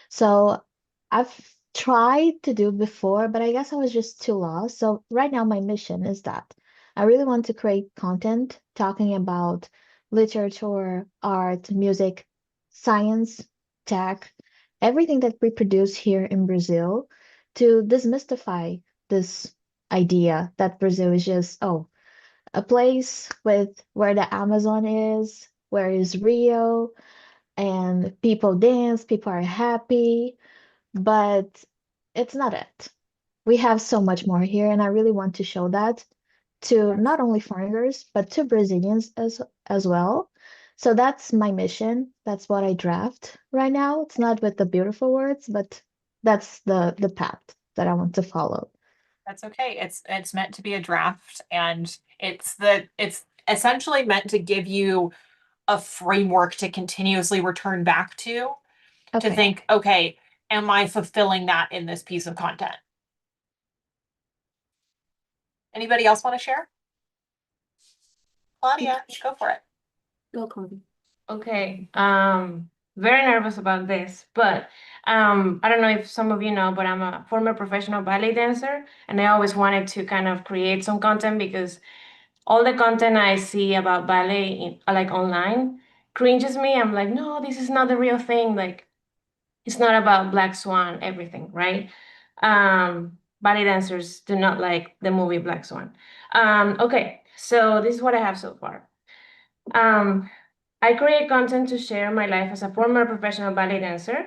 So I've tried to do before, but I guess I was just too lost. So right now my mission is that I really want to create content talking about literature, art, music, science, tech, everything that we produce here in Brazil to demystify this idea that Brazil is just, oh, a place with where the Amazon is, where is Rio, and people dance, people are happy, but it's not it. We have so much more here, and I really want to show that to not only foreigners, but to Brazilians as well. So that's my mission. That's what I draft right now. It's not with the beautiful words, but that's the path that I want to follow. That's okay. It's meant to be a draft, and it's essentially meant to give you a framework to continuously return back to Okay. think, okay, am I fulfilling that in this piece of content? Anybody else want to share? Claudia, go for it. Go, Cody. Okay, very nervous about this, but I don't know if some of you know, but I'm a former professional ballet dancer, and I always wanted to kind of create some content because all the content I see about ballet like online cringes me. I'm like, no, this is not the real thing. Like, it's not about Black Swan, everything, right? Ballet dancers do not like the movie Black Swan. Okay, so this is what I have so far. Um, I create content to share my life as a former professional ballet dancer,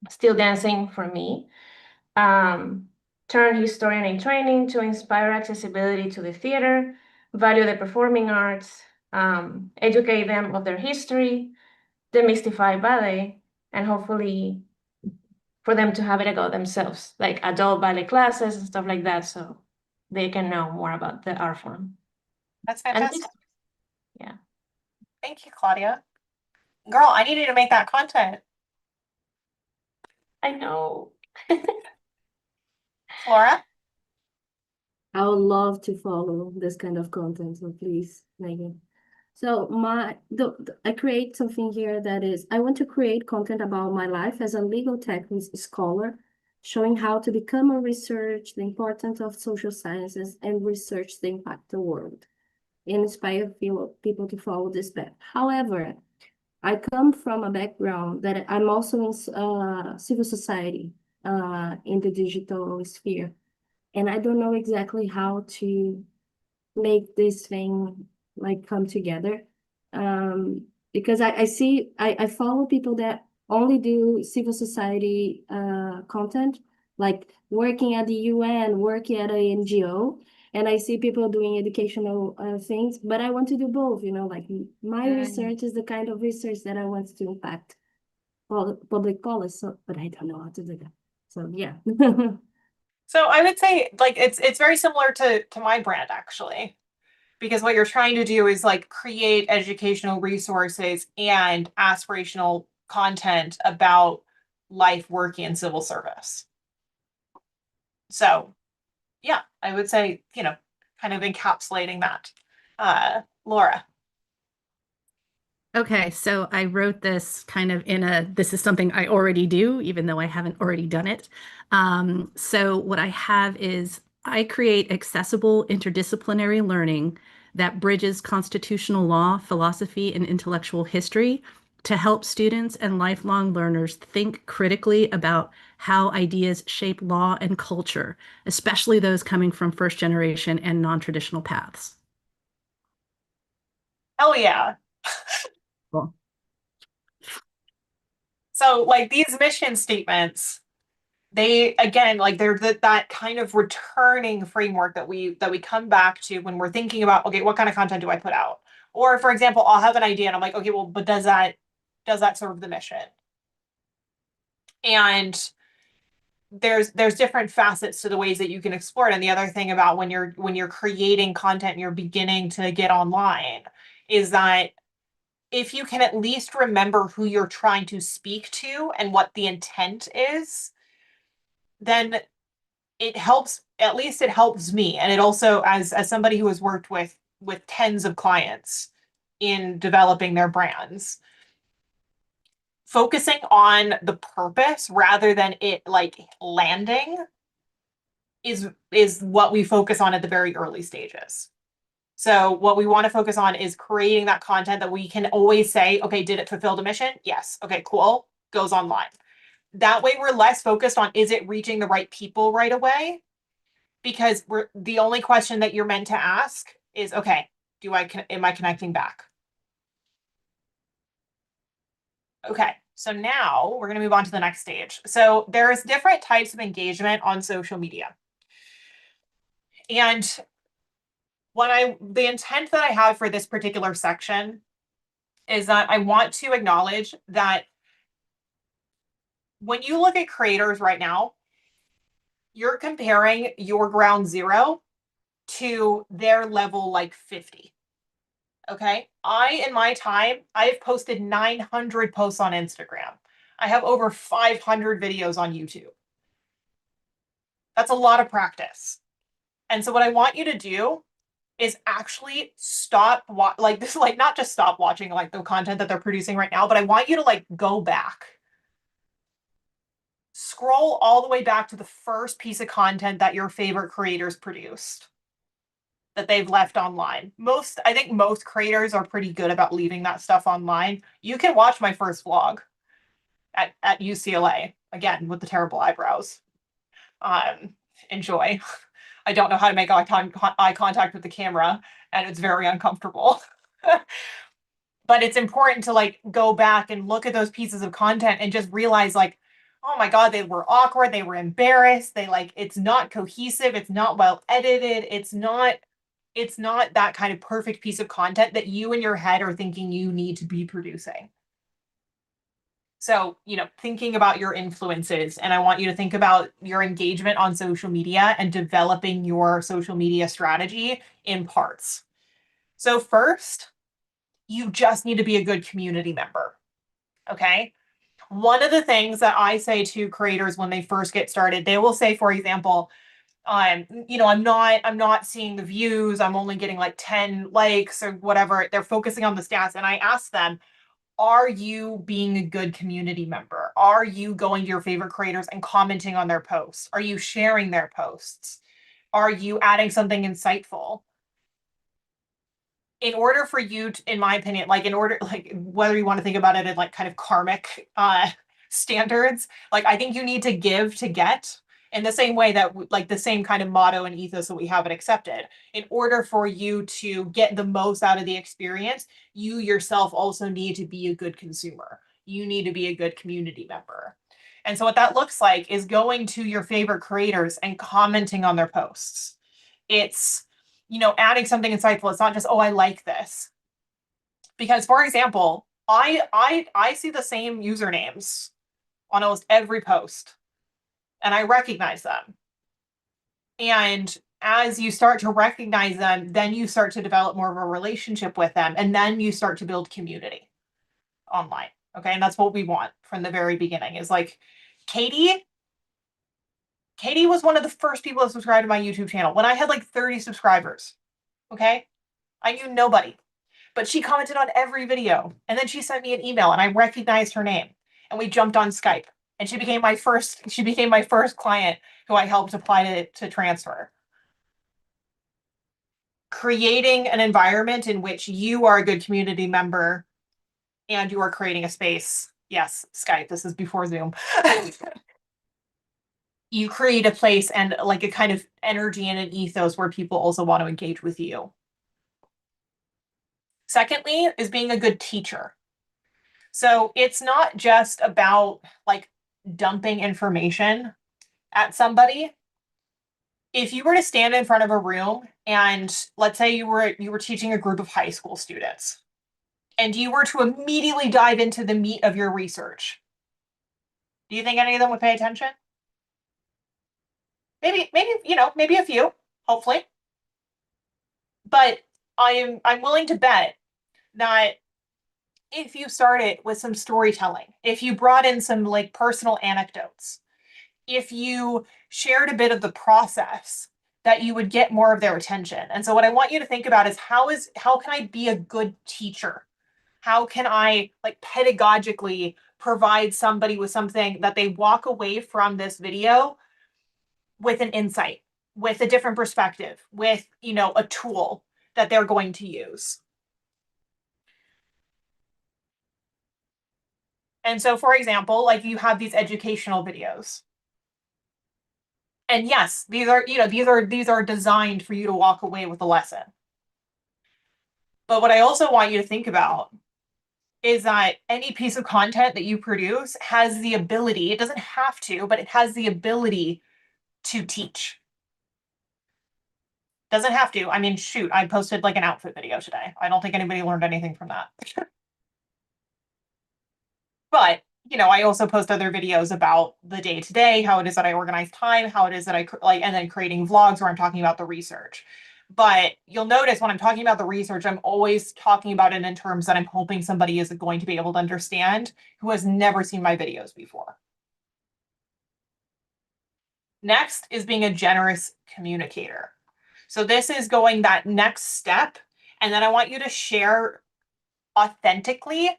still dancing for me. Um, turn historian in training to inspire accessibility to the theater, value the performing arts, educate them of their history, demystify ballet, and hopefully for them to have it a go themselves, like adult ballet classes and stuff like that, so they can know more about the art form. That's And fantastic. yeah. Thank you, Claudia. Girl, I need you to make that content. I know. Flora? I would love to follow this kind of content, so please, Megan. So I create something here that is, I want to create content about my life as a legal tech scholar, showing how to become a research, the importance of social sciences and research the impact the world, and inspire people to follow this path. However, I come from a background that I'm also in civil society, in the digital sphere, and I don't know exactly how to make this thing like come together. Because I follow people that only do civil society content, like working at the UN, working at a NGO, and I see people doing educational things, but I want to do both, like my research is the kind of research that I want to impact public policy, but I don't know how to do that. So yeah. So I would say like it's very similar to my brand actually, because what you're trying to do is like create educational resources and aspirational content about life working in civil service. So yeah, I would say, kind of encapsulating that. Laura. Okay, so I wrote this kind of this is something I already do, even though I haven't already done it. So what I have is I create accessible interdisciplinary learning that bridges constitutional law, philosophy, and intellectual history to help students and lifelong learners think critically about how ideas shape law and culture, especially those coming from first generation and non-traditional paths. Hell yeah. Cool. So like these mission statements, they again like they're that kind of returning framework that we come back to when we're thinking about, okay, what kind of content do I put out? Or for example, I'll have an idea and I'm like, okay, well, but does that serve the mission? And there's different facets to the ways that you can explore it. And the other thing about when you're creating content and you're beginning to get online is that if you can at least remember who you're trying to speak to and what the intent is, then it helps, at least it helps me. And it also, as somebody who has worked with tens of clients in developing their brands, focusing on the purpose rather than it like landing is what we focus on at the very early stages. So what we want to focus on is creating that content that we can always say, okay, did it fulfill the mission? Yes. Okay, cool. Goes online. That way we're less focused on, is it reaching the right people right away? Because the only question that you're meant to ask is, okay, am I connecting back? Okay, so now we're going to move on to the next stage. So there's different types of engagement on social media. And the intent that I have for this particular section is that I want to acknowledge that when you look at creators right now, you're comparing your ground zero to their level like 50. Okay. In my time, I've posted 900 posts on Instagram. I have over 500 videos on YouTube. That's a lot of practice. And so what I want you to do is actually stop like this, like not just stop watching like the content that they're producing right now, but I want you to like go back. Scroll all the way back to the first piece of content that your favorite creators produced that they've left online. I think most creators are pretty good about leaving that stuff online. You can watch my first vlog at UCLA, again, with the terrible eyebrows. Enjoy. I don't know how to make eye contact with the camera, and it's very uncomfortable. But it's important to like go back and look at those pieces of content and just realize like, oh my God, they were awkward, they were embarrassed, it's not cohesive, it's not well edited, it's not that kind of perfect piece of content that you in your head are thinking you need to be producing. So, thinking about your influences, and I want you to think about your engagement on social media and developing your social media strategy in parts. So first, you just need to be a good community member. Okay. One of the things that I say to creators when they first get started, they will say, for example, I'm not seeing the views. I'm only getting like 10 likes or whatever. They're focusing on the stats. And I ask them, are you being a good community member? Are you going to your favorite creators and commenting on their posts? Are you sharing their posts? Are you adding something insightful? In order for you to, in my opinion, whether you want to think about it in like kind of karmic standards, like I think you need to give to get, in the same way that like the same kind of motto and ethos that we have at Accepted. In order for you to get the most out of the experience, you yourself also need to be a good consumer. You need to be a good community member. And so what that looks like is going to your favorite creators and commenting on their posts. It's adding something insightful. It's not just, oh, I like this. Because, for example, I see the same usernames on almost every post, and I recognize them. And as you start to recognize them, then you start to develop more of a relationship with them, and then you start to build community online. Okay, and that's what we want from the very beginning. Is like Katie was one of the first people to subscribe to my YouTube channel when I had like 30 subscribers. Okay, I knew nobody. But she commented on every video, and then she sent me an email, and I recognized her name, and we jumped on Skype, and she became my first client who I helped apply to transfer. Creating an environment in which you are a good community member and you are creating a space. Yes, Skype, this is before Zoom. You create a place and like a kind of energy and an ethos where people also want to engage with you. Secondly, is being a good teacher. So it's not just about like dumping information at somebody. If you were to stand in front of a room and let's say you were teaching a group of high school students and you were to immediately dive into the meat of your research, do you think any of them would pay attention? Maybe a few, hopefully. But I'm willing to bet that if you started with some storytelling, if you brought in some like personal anecdotes, if you shared a bit of the process, that you would get more of their attention. And so what I want you to think about is how can I be a good teacher? How can I like pedagogically provide somebody with something that they walk away from this video with an insight, with a different perspective, with, a tool that they're going to use. And so, for example, like you have these educational videos. And yes, these are designed for you to walk away with a lesson. But what I also want you to think about is that any piece of content that you produce has the ability, it doesn't have to, but it has the ability to teach. Doesn't have to. I mean, shoot, I posted like an outfit video today. I don't think anybody learned anything from that. But, I also post other videos about the day to day, how it is that I organize time, how it is that I like, and then creating vlogs where I'm talking about the research. But you'll notice when I'm talking about the research, I'm always talking about it in terms that I'm hoping somebody is going to be able to understand who has never seen my videos before. Next is being a generous communicator. So this is going that next step. And then I want you to share authentically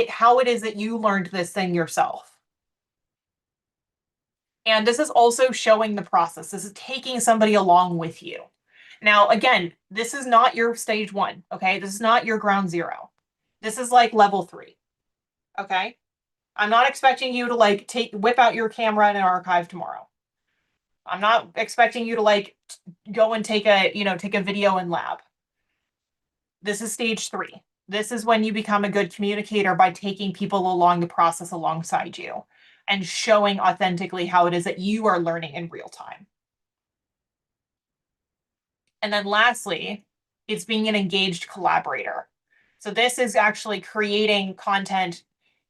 how it is that you learned this thing yourself. And this is also showing the process. This is taking somebody along with you. Now, again, this is not your stage 1, okay? This is not your ground 0. This is like level 3, okay? I'm not expecting you to like whip out your camera and an archive tomorrow. I'm not expecting you to like go and take a video in lab. This is stage 3. This is when you become a good communicator by taking people along the process alongside you and showing authentically how it is that you are learning in real time. And then lastly, it's being an engaged collaborator. So this is actually creating content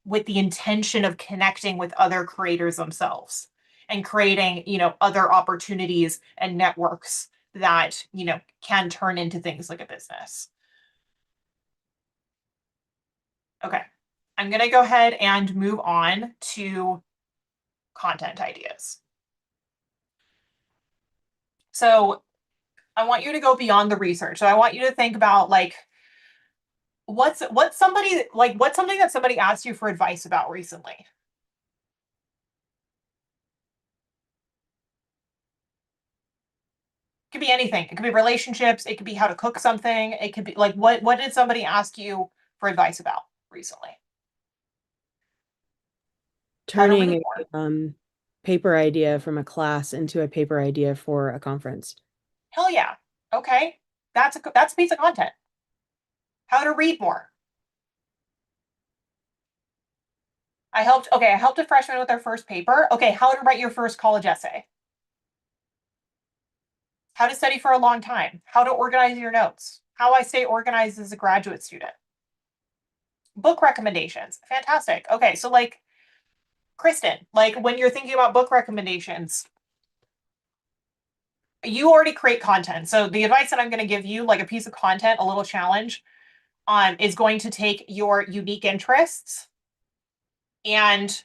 with the intention of connecting with other creators themselves and creating, other opportunities and networks that, can turn into things like a business. Okay, I'm going to go ahead and move on to content ideas. So I want you to go beyond the research. So I want you to think about like, what's something that somebody asked you for advice about recently? It could be anything. It could be relationships. It could be how to cook something. It could be like, what did somebody ask you for advice about recently? Turning a paper idea from a class into a paper idea for a conference. Hell yeah. Okay. That's a piece of content. How to read more. I helped a freshman with their first paper. Okay, how to write your first college essay. How to study for a long time. How to organize your notes. How I stay organized as a graduate student. Book recommendations. Fantastic. Okay, so like Kristen, like when you're thinking about book recommendations, you already create content. So the advice that I'm going to give you, like a piece of content, a little challenge, is going to take your unique interests and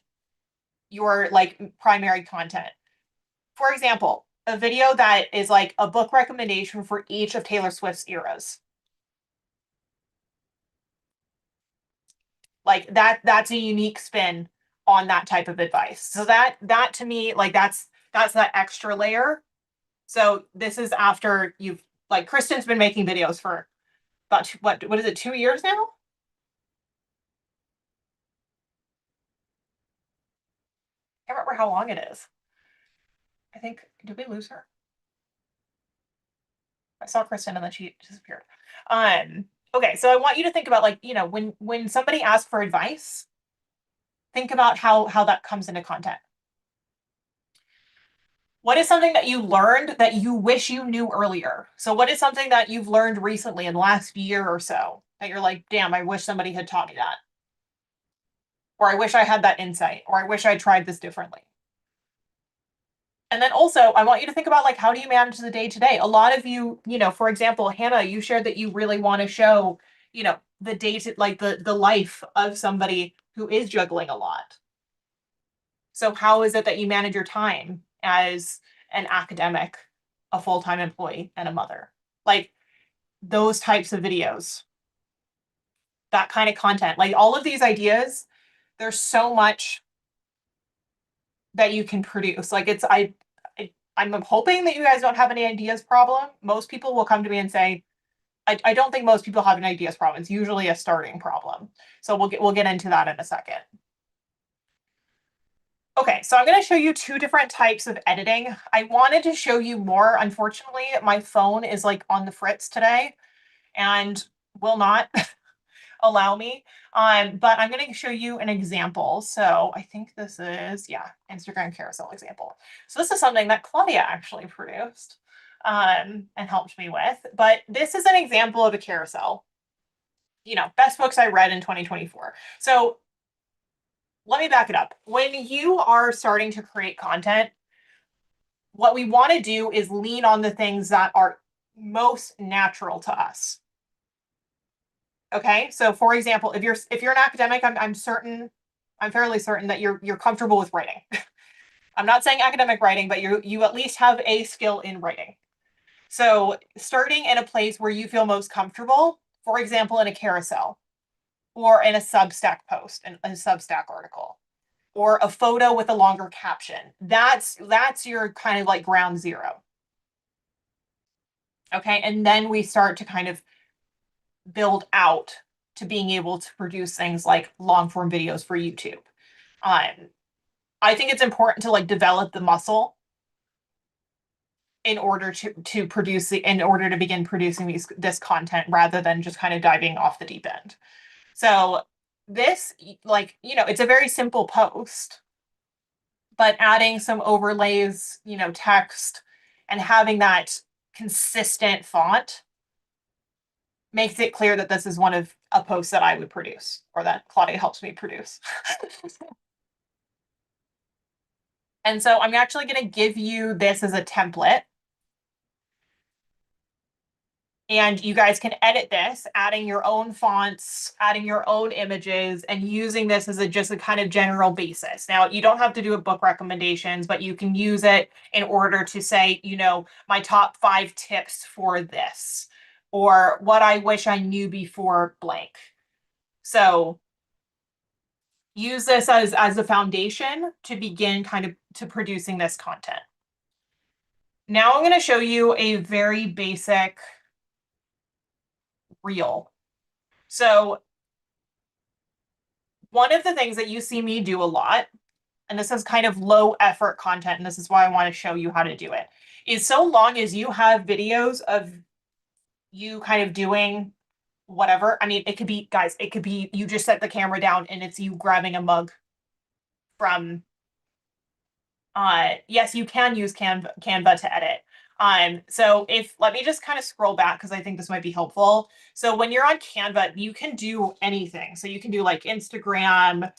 your like primary content. For example, a video that is like a book recommendation for each of Taylor Swift's eras. Like that's a unique spin on that type of advice. So that to me, like that's that extra layer. So this is after you've like Kristen's been making videos for about what is it, 2 years now? I can't remember how long it is. I think, did we lose her? I saw Kristen and then she disappeared. Okay, so I want you to think about like, when somebody asks for advice, think about how that comes into content. What is something that you learned that you wish you knew earlier? So what is something that you've learned recently in the last year or so that you're like, damn, I wish somebody had taught me that. Or I wish I had that insight, or I wish I tried this differently. And then also, I want you to think about like, how do you manage the day to day? A lot of you, for example, Hannah, you shared that you really want to show, the day to like the life of somebody who is juggling a lot. So how is it that you manage your time as an academic, a full-time employee, and a mother? Like those types of videos, that kind of content, like all of these ideas, there's so much that you can produce. Like I'm hoping that you guys don't have any ideas problem. Most people will come to me and say, I don't think most people have an ideas problem. It's usually a starting problem. So we'll get into that in a second. Okay, so I'm going to show you 2 different types of editing. I wanted to show you more. Unfortunately, my phone is like on the fritz today and will not allow me. But I'm going to show you an example. So I think this is, Instagram carousel example. So this is something that Claudia actually produced and helped me with. But this is an example of a carousel. Best books I read in 2024. So let me back it up. When you are starting to create content, what we want to do is lean on the things that are most natural to us. Okay, so for example, if you're an academic, I'm fairly certain that you're comfortable with writing. I'm not saying academic writing, but you at least have a skill in writing. So starting in a place where you feel most comfortable, for example, in a carousel or in a Substack post, in a Substack article, or a photo with a longer caption. That's your kind of like ground zero. Okay, and then we start to kind of build out to being able to produce things like long form videos for YouTube. I think it's important to like develop the muscle in order to produce in order to begin producing this content rather than just kind of diving off the deep end. So this, like, it's a very simple post, but adding some overlays, text, and having that consistent font makes it clear that this is one of a post that I would produce or that Claudia helps me produce. And so I'm actually going to give you this as a template. And you guys can edit this, adding your own fonts, adding your own images, and using this as just a kind of general basis. Now, you don't have to do a book recommendations, but you can use it in order to say, my top 5 tips for this, or what I wish I knew before blank. So use this as a foundation to begin kind of to producing this content. Now I'm going to show you a very basic reel. So one of the things that you see me do a lot, and this is kind of low effort content, and this is why I want to show you how to do it, is so long as you have videos of you kind of doing whatever. I mean, it could be, guys, it could be you just set the camera down and it's you grabbing a mug from, yes, you can use Canva to edit. So let me just kind of scroll back because I think this might be helpful. So when you're on Canva, you can do anything. So you can do like Instagram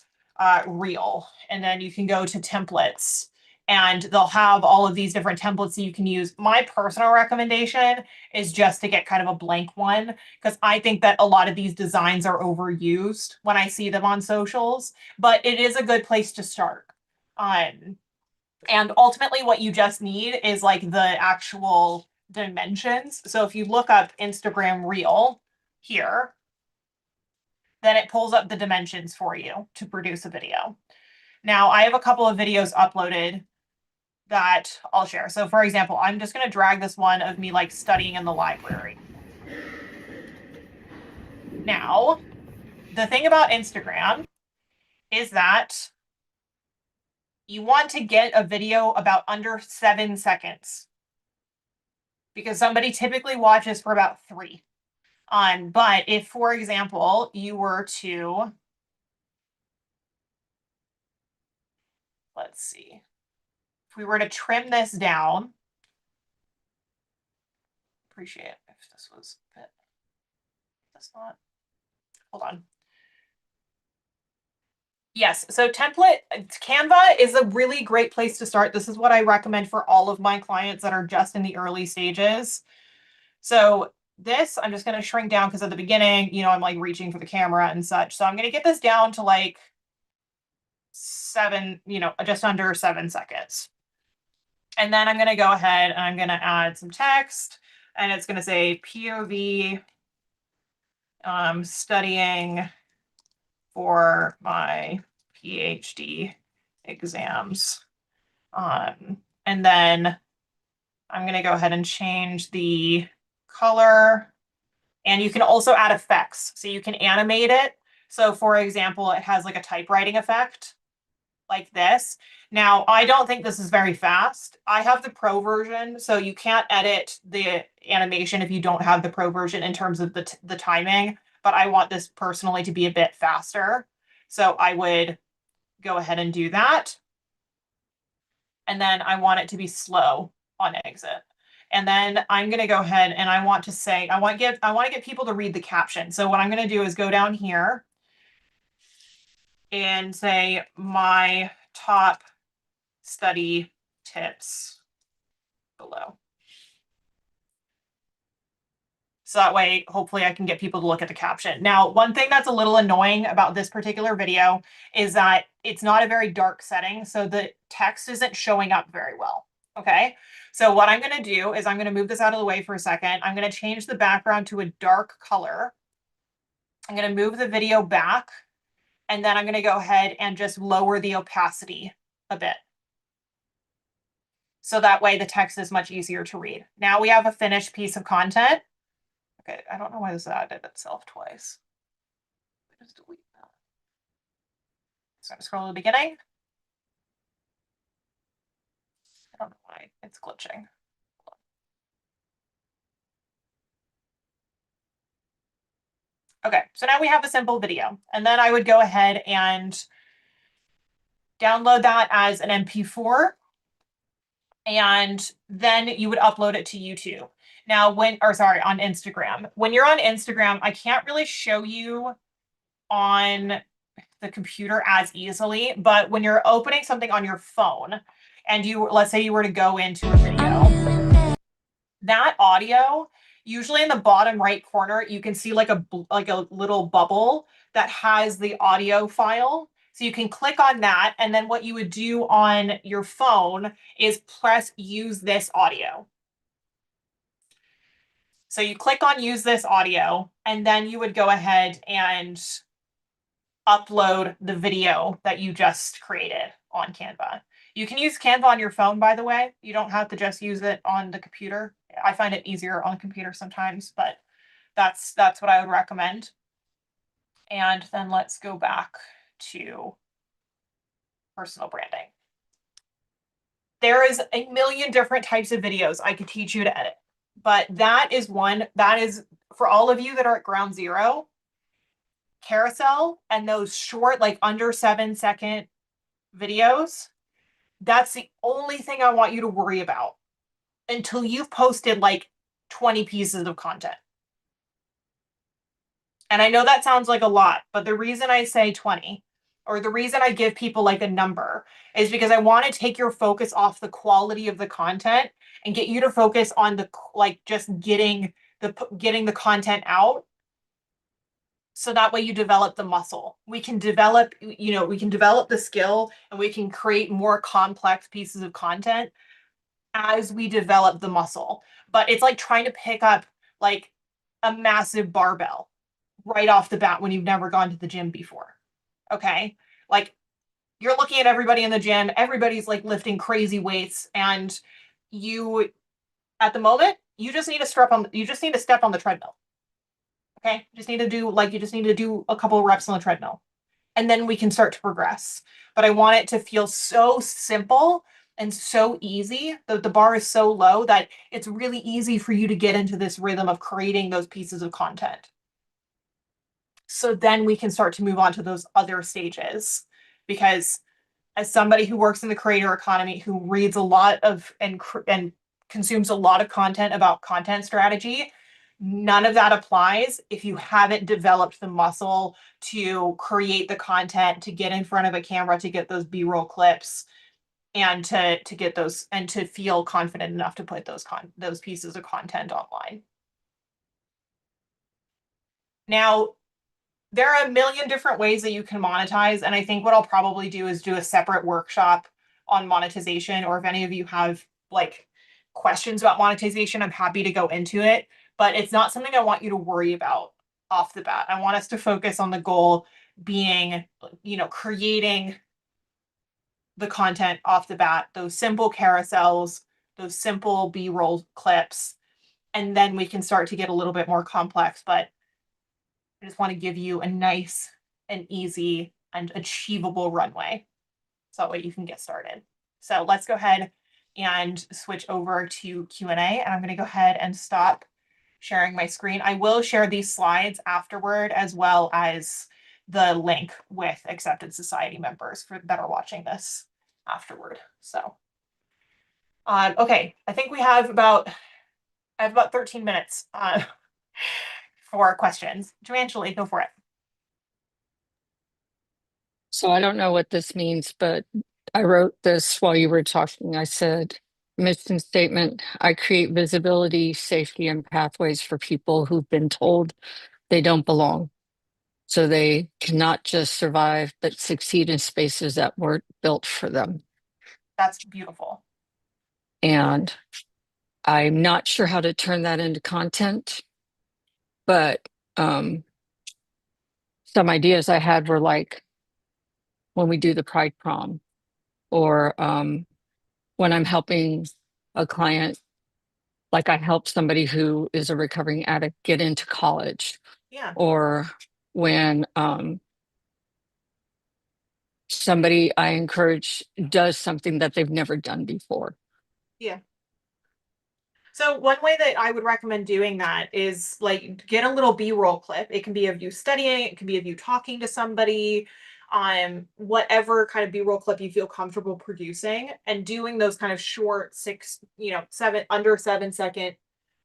reel, and then you can go to templates, and they'll have all of these different templates that you can use. My personal recommendation is just to get kind of a blank one, because I think that a lot of these designs are overused when I see them on socials, but it is a good place to start. And ultimately what you just need is like the actual dimensions. So if you look up Instagram Reel here, then it pulls up the dimensions for you to produce a video. Now I have a couple of videos uploaded that I'll share. So for example, I'm just going to drag this one of me like studying in the library. Now, the thing about Instagram is that you want to get a video about under 7 seconds, because somebody typically watches for about 3. But if, for example, you were to, let's see, if we were to trim this down, appreciate it if this was a bit, that's not, hold on. Yes, so Canva is a really great place to start. This is what I recommend for all of my clients that are just in the early stages. So this, I'm just going to shrink down because at the beginning, I'm like reaching for the camera and such. So I'm going to get this down to like 7, just under 7 seconds. And then I'm going to go ahead and I'm going to add some text, and it's going to say POV studying for my PhD exams. And then I'm going to go ahead and change the color, and you can also add effects. So you can animate it. So for example, it has like a typewriting effect like this. Now, I don't think this is very fast. I have the pro version, so you can't edit the animation if you don't have the pro version in terms of the timing, but I want this personally to be a bit faster. So I would go ahead and do that. And then I want it to be slow on exit. And then I'm going to go ahead and I want to say, I want to get people to read the caption. So what I'm going to do is go down here and say my top study tips below. So that way, hopefully I can get people to look at the caption. Now, one thing that's a little annoying about this particular video is that it's not a very dark setting, so the text isn't showing up very well, okay? So what I'm gonna do is I'm gonna move this out of the way for a second. I'm gonna change the background to a dark color. I'm gonna move the video back, and then I'm gonna go ahead and just lower the opacity a bit. So that way the text is much easier to read. Now we have a finished piece of content. Okay, I don't know why this added itself twice. Just delete that. So I'm gonna scroll to the beginning. I don't know why it's glitching. Okay, so now we have a simple video, and then I would go ahead and download that as an MP4, and then you would upload it to YouTube. Now, on Instagram. When you're on Instagram, I can't really show you on the computer as easily, but when you're opening something on your phone and let's say you were to go into a video, that audio, usually in the bottom right corner, you can see like a little bubble that has the audio file. So you can click on that, and then what you would do on your phone is press use this audio. So you click on use this audio, and then you would go ahead and upload the video that you just created on Canva. You can use Canva on your phone, by the way. You don't have to just use it on the computer. I find it easier on the computer sometimes, but that's what I would recommend. And then let's go back to personal branding. There is a million different types of videos I could teach you to edit, but that is for all of you that are at ground zero. Carousel and those short, like under 7-second videos, that's the only thing I want you to worry about until you've posted like 20 pieces of content. And I know that sounds like a lot, but the reason I say 20, or the reason I give people like a number, is because I want to take your focus off the quality of the content and get you to focus on just getting the content out. So that way you develop the muscle. We can develop the skill, and we can create more complex pieces of content as we develop the muscle. But it's like trying to pick up like a massive barbell right off the bat when you've never gone to the gym before. Okay? Like you're looking at everybody in the gym, everybody's like lifting crazy weights, and you at the moment, you just need to step on the treadmill. Okay, you just need to do a couple of reps on the treadmill, and then we can start to progress. But I want it to feel so simple and so easy. The bar is so low that it's really easy for you to get into this rhythm of creating those pieces of content. So then we can start to move on to those other stages, because as somebody who works in the creator economy, who reads a lot of and consumes a lot of content about content strategy, none of that applies if you haven't developed the muscle to create the content, to get in front of a camera, to get those B-roll clips, and to get those, and to feel confident enough to put those pieces of content online. Now, there are a million different ways that you can monetize, and I think what I'll probably do is do a separate workshop on monetization, or if any of you have like questions about monetization, I'm happy to go into it, but it's not something I want you to worry about off the bat. I want us to focus on the goal being, creating the content off the bat, those simple carousels, those simple B-roll clips, and then we can start to get a little bit more complex. But I just want to give you a nice and easy and achievable runway, so that way you can get started. So let's go ahead and switch over to Q&A, and I'm going to go ahead and stop sharing my screen. I will share these slides afterward, as well as the link with Accepted Society members that are watching this afterward. So, okay, I think I have about 13 minutes for questions. Joanne, go for it. So I don't know what this means, but I wrote this while you were talking. I said, mission statement, I create visibility, safety, and pathways for people who've been told they don't belong. So they cannot just survive, but succeed in spaces that weren't built for them. That's beautiful. And I'm not sure how to turn that into content, but some ideas I had were like when we do the Pride Prom, or when I'm helping a client, like I help somebody who is a recovering addict get into college, Yeah. or when somebody I encourage does something that they've never done before. Yeah. So one way that I would recommend doing that is like get a little B-roll clip. It can be of you studying, it can be of you talking to somebody, whatever kind of B-roll clip you feel comfortable producing, and doing those kind of short 7-second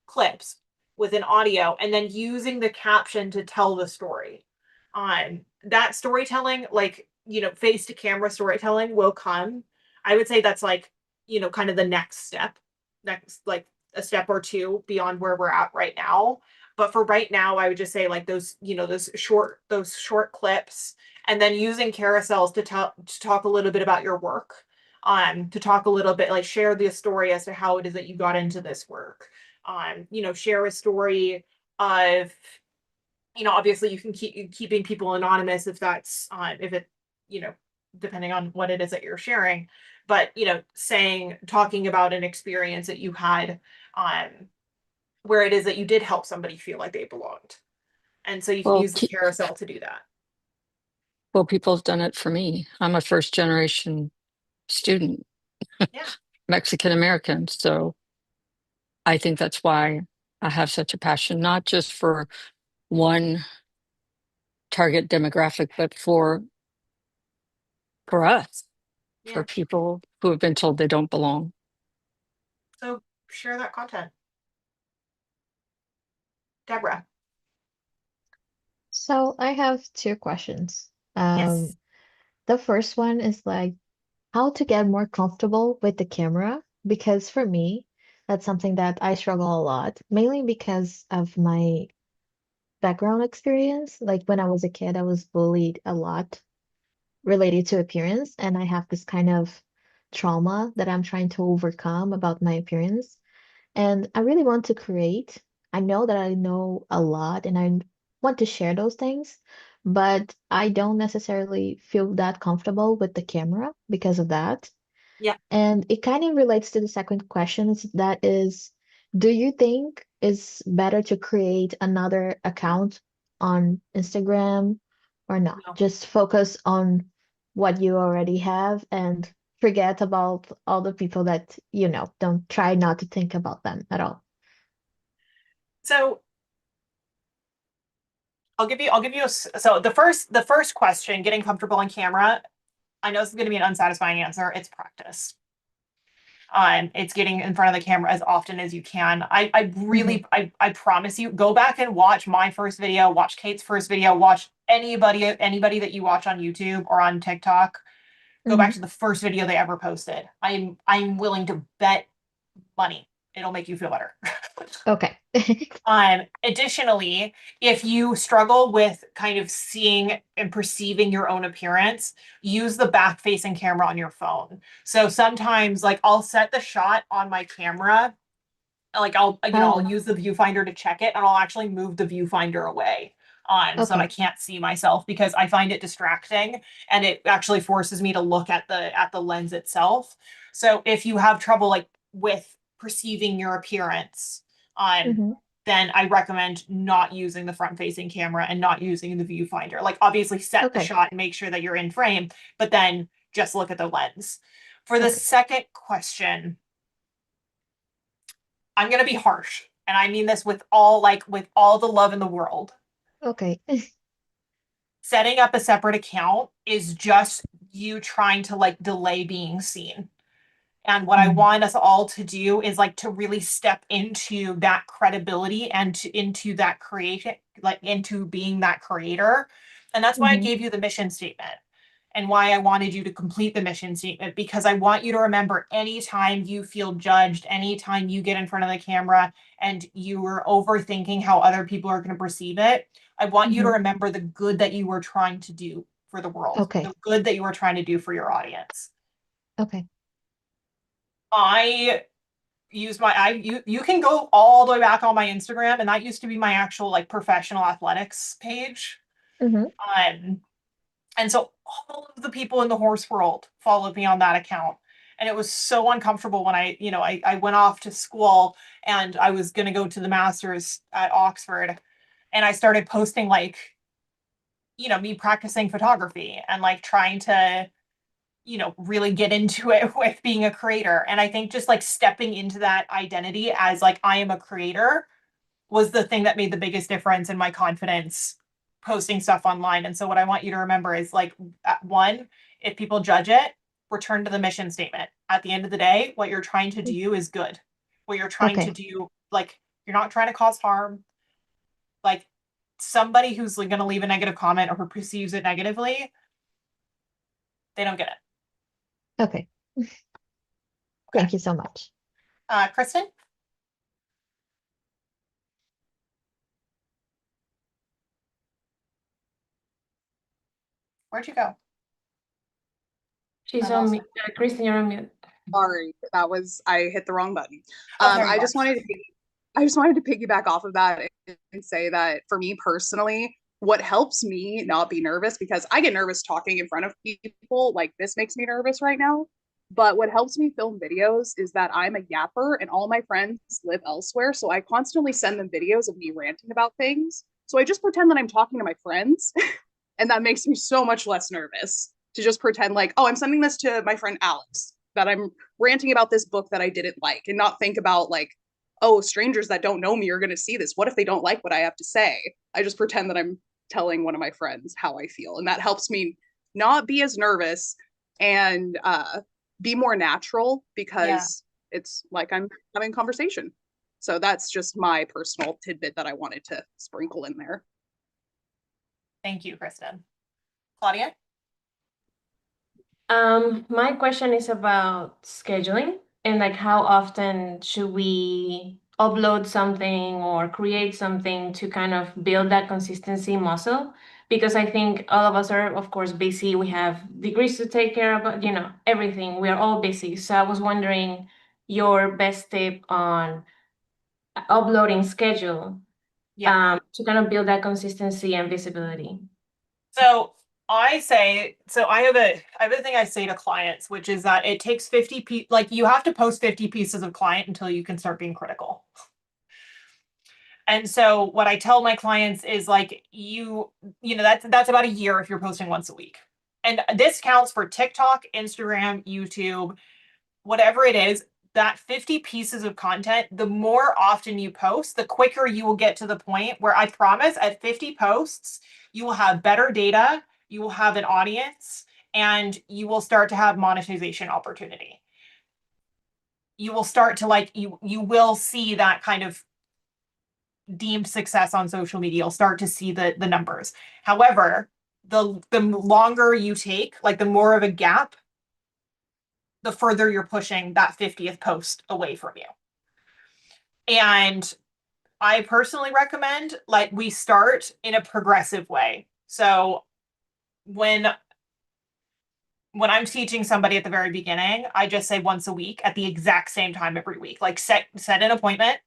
clips with an audio, and then using the caption to tell the story. That storytelling, like, face to camera storytelling will come. I would say that's like, kind of the next step, next, like a step or two beyond where we're at right now. But for right now, I would just say like those short clips, and then using carousels to talk a little bit about your work. To talk a little bit, like share the story as to how it is that you got into this work. Share a story of, obviously you can keep keeping people anonymous if that's if it, you know, depending on what it is that you're sharing, but talking about an experience that you had, um, where it is that you did help somebody feel like they belonged. And so you can Well, use the carousel to do that. well, people have done it for me. I'm a first generation student, Yeah. Mexican American. So I think that's why I have such a passion, not just for one target demographic, but for us, for Yeah. people who have been told they don't belong. So share that content. Deborah. So I have two questions. Yes. The first one is like how to get more comfortable with the camera, because for me, that's something that I struggle a lot, mainly because of my background experience. Like when I was a kid, I was bullied a lot related to appearance, and I have this kind of trauma that I'm trying to overcome about my appearance. And I really want to create. I know that I know a lot and I want to share those things, but I don't necessarily feel that comfortable with the camera because of that. Yeah. And it kind of relates to the second question, that is, do you think it's better to create another account on Instagram or not? No. Just focus on what you already have and forget about all the people that, don't try not to think about them at all. So so the first question, getting comfortable on camera. I know this is going to be an unsatisfying answer. It's practice. It's getting in front of the camera as often as you can. I really, I promise you, go back and watch my first video, watch Kate's first video, watch anybody that you watch on YouTube or on TikTok. Go back Mhm. to the first video they ever posted. I'm willing to bet money it'll make you feel better. Okay. Additionally, if you struggle with kind of seeing and perceiving your own appearance, use the back facing camera on your phone. So sometimes, like, I'll set the shot on my camera, like I'll Oh, use the viewfinder to check it, and I'll actually move the viewfinder away so that I okay. can't see myself, because I find it distracting, and it actually forces me to look at the lens itself. So if you have trouble like with perceiving your appearance, um hmm then I recommend not using the front facing camera and not using the viewfinder. Like, obviously set the Okay. shot and make sure that you're in frame, but then just look at the lens. For the Okay. second question, I'm gonna be harsh, and I mean this with all the love in the world. Okay. Setting up a separate account is just you trying to like delay being seen. And what I Mm. want us all to do is like to really step into that credibility and into that creation, like into being that creator. And that's why I hmm gave you the mission statement. and why I wanted you to complete the mission statement, because I want you to remember anytime you feel judged, anytime you get in front of the camera and you were overthinking how other people are going to perceive it, I want you to remember the good that you were trying to do for the world, Okay. the good that you were trying to do for your audience. Okay. I use you can go all the way back on my Instagram, and that used to be my actual like professional athletics page. And so all of the people in the horse world followed me on that account. And it was so uncomfortable when I went off to school and I was going to go to the masters at Oxford, and I started posting like, me practicing photography and like trying to, really get into it with being a creator. And I think just like stepping into that identity as like, I am a creator was the thing that made the biggest difference in my confidence posting stuff online. And so what I want you to remember is like, one, if people judge it, return to the mission statement. At the end of the day, what you're trying to do is good. What you're trying to do, like, you're not trying to cause harm. Like, somebody who's going to leave a negative comment or who perceives it negatively, they don't get it. Okay. Thank you so much. Kristen? Where'd you go? She's on mute. Kristen, you're on mute. Sorry, I hit the wrong button. Oh, there I you just are. wanted to piggyback off of that and say that for me personally, what helps me not be nervous, because I get nervous talking in front of people, like this makes me nervous right now. But what helps me film videos is that I'm a yapper and all my friends live elsewhere. So I constantly send them videos of me ranting about things. So I just pretend that I'm talking to my friends. And that makes me so much less nervous to just pretend like, oh, I'm sending this to my friend Alex, that I'm ranting about this book that I didn't like, and not think about like, oh, strangers that don't know me are going to see this. What if they don't like what I have to say? I just pretend that I'm telling one of my friends how I feel. And that helps me not be as nervous and be more natural, because it's like I'm having a conversation. So that's just my personal tidbit that I wanted to sprinkle in there. Thank you, Kristen. Claudia? My question is about scheduling and like how often should we upload something or create something to kind of build that consistency muscle? Because I think all of us are, of course, busy. We have degrees to take care of, everything. We are all busy. So I was wondering your best tip on uploading schedule to kind of build that consistency and visibility. So I have a thing I say to clients, which is that it takes 50 like you have to post 50 pieces of client until you can start being critical. And so what I tell my clients is like, that's about a year if you're posting once a week. And this counts for TikTok, Instagram, YouTube, whatever it is. That 50 pieces of content, the more often you post, the quicker you will get to the point where I promise at 50 posts, you will have better data, you will have an audience, and you will start to have monetization opportunity. You will start to you will see that kind of deemed success on social media. You'll start to see the numbers. However, the longer you take, like the more of a gap, the further you're pushing that 50th post away from you. And I personally recommend like we start in a progressive way. So when I'm teaching somebody at the very beginning, I just say once a week at the exact same time every week. Like set an appointment.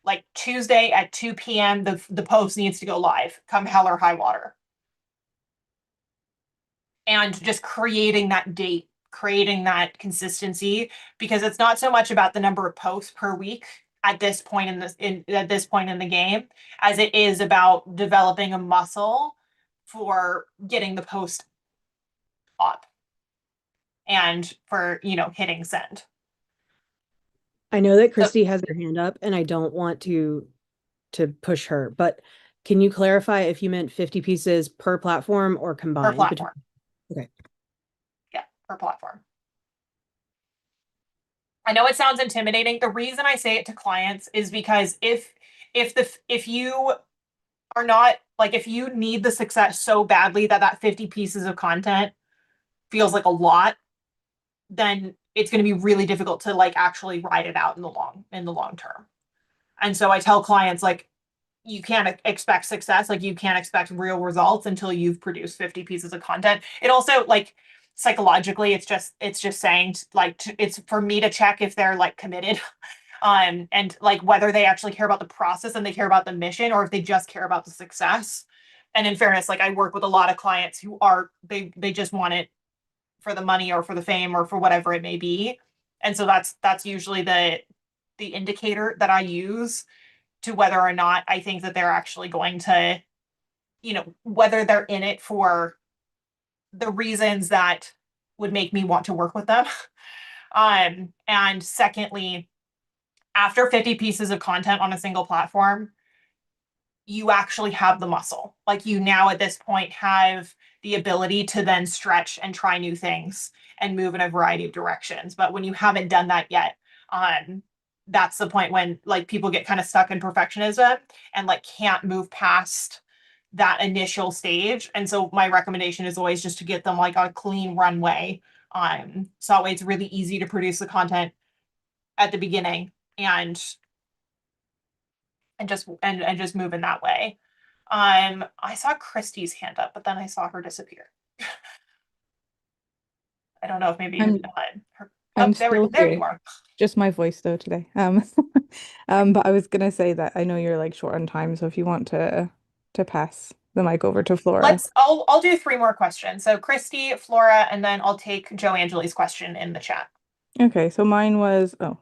Like Tuesday at 2 p.m. the post needs to go live, come hell or high water. And just creating that date, creating that consistency, because it's not so much about the number of posts per week at this point at this point in the game as it is about developing a muscle for getting the post up and for hitting send. I know that Christy has her hand up and I don't want to push her, but can you clarify if you meant 50 pieces per platform or combined? Per platform. Okay. Yeah, per platform. I know it sounds intimidating. The reason I say it to clients is because if you are not like, if you need the success so badly that 50 pieces of content feels like a lot, then it's going to be really difficult to like actually ride it out in the long term. And so I tell clients like you can't expect success, like you can't expect real results until you've produced 50 pieces of content. It also like psychologically it's just saying like it's for me to check if they're like committed and like whether they actually care about the process and they care about the mission or if they just care about the success. And in fairness, like I work with a lot of clients who are they just want it for the money or for the fame or for whatever it may be. And so that's usually the indicator that I use to whether or not I think that they're actually going to, whether they're in it for the reasons that would make me want to work with them. And secondly, after 50 pieces of content on a single platform, you actually have the muscle. Like you now at this point have the ability to then stretch and try new things and move in a variety of directions. But when you haven't done that yet, that's the point when like people get kind of stuck in perfectionism and like can't move past that initial stage. And so my recommendation is always just to get them like a clean runway. So that way it's really easy to produce the content at the beginning and just move in that way. I saw Christy's hand up, but then I saw her disappear. I don't know if maybe I'm her. I'm Oh, still there you here. are. Just my voice though today. But I was gonna say that I know you're like short on time, so if you want to pass the mic over to Flora. I'll do three more questions. So Christy, Flora, and then I'll take Joe Angeli's question in the chat. Okay, so mine was, oh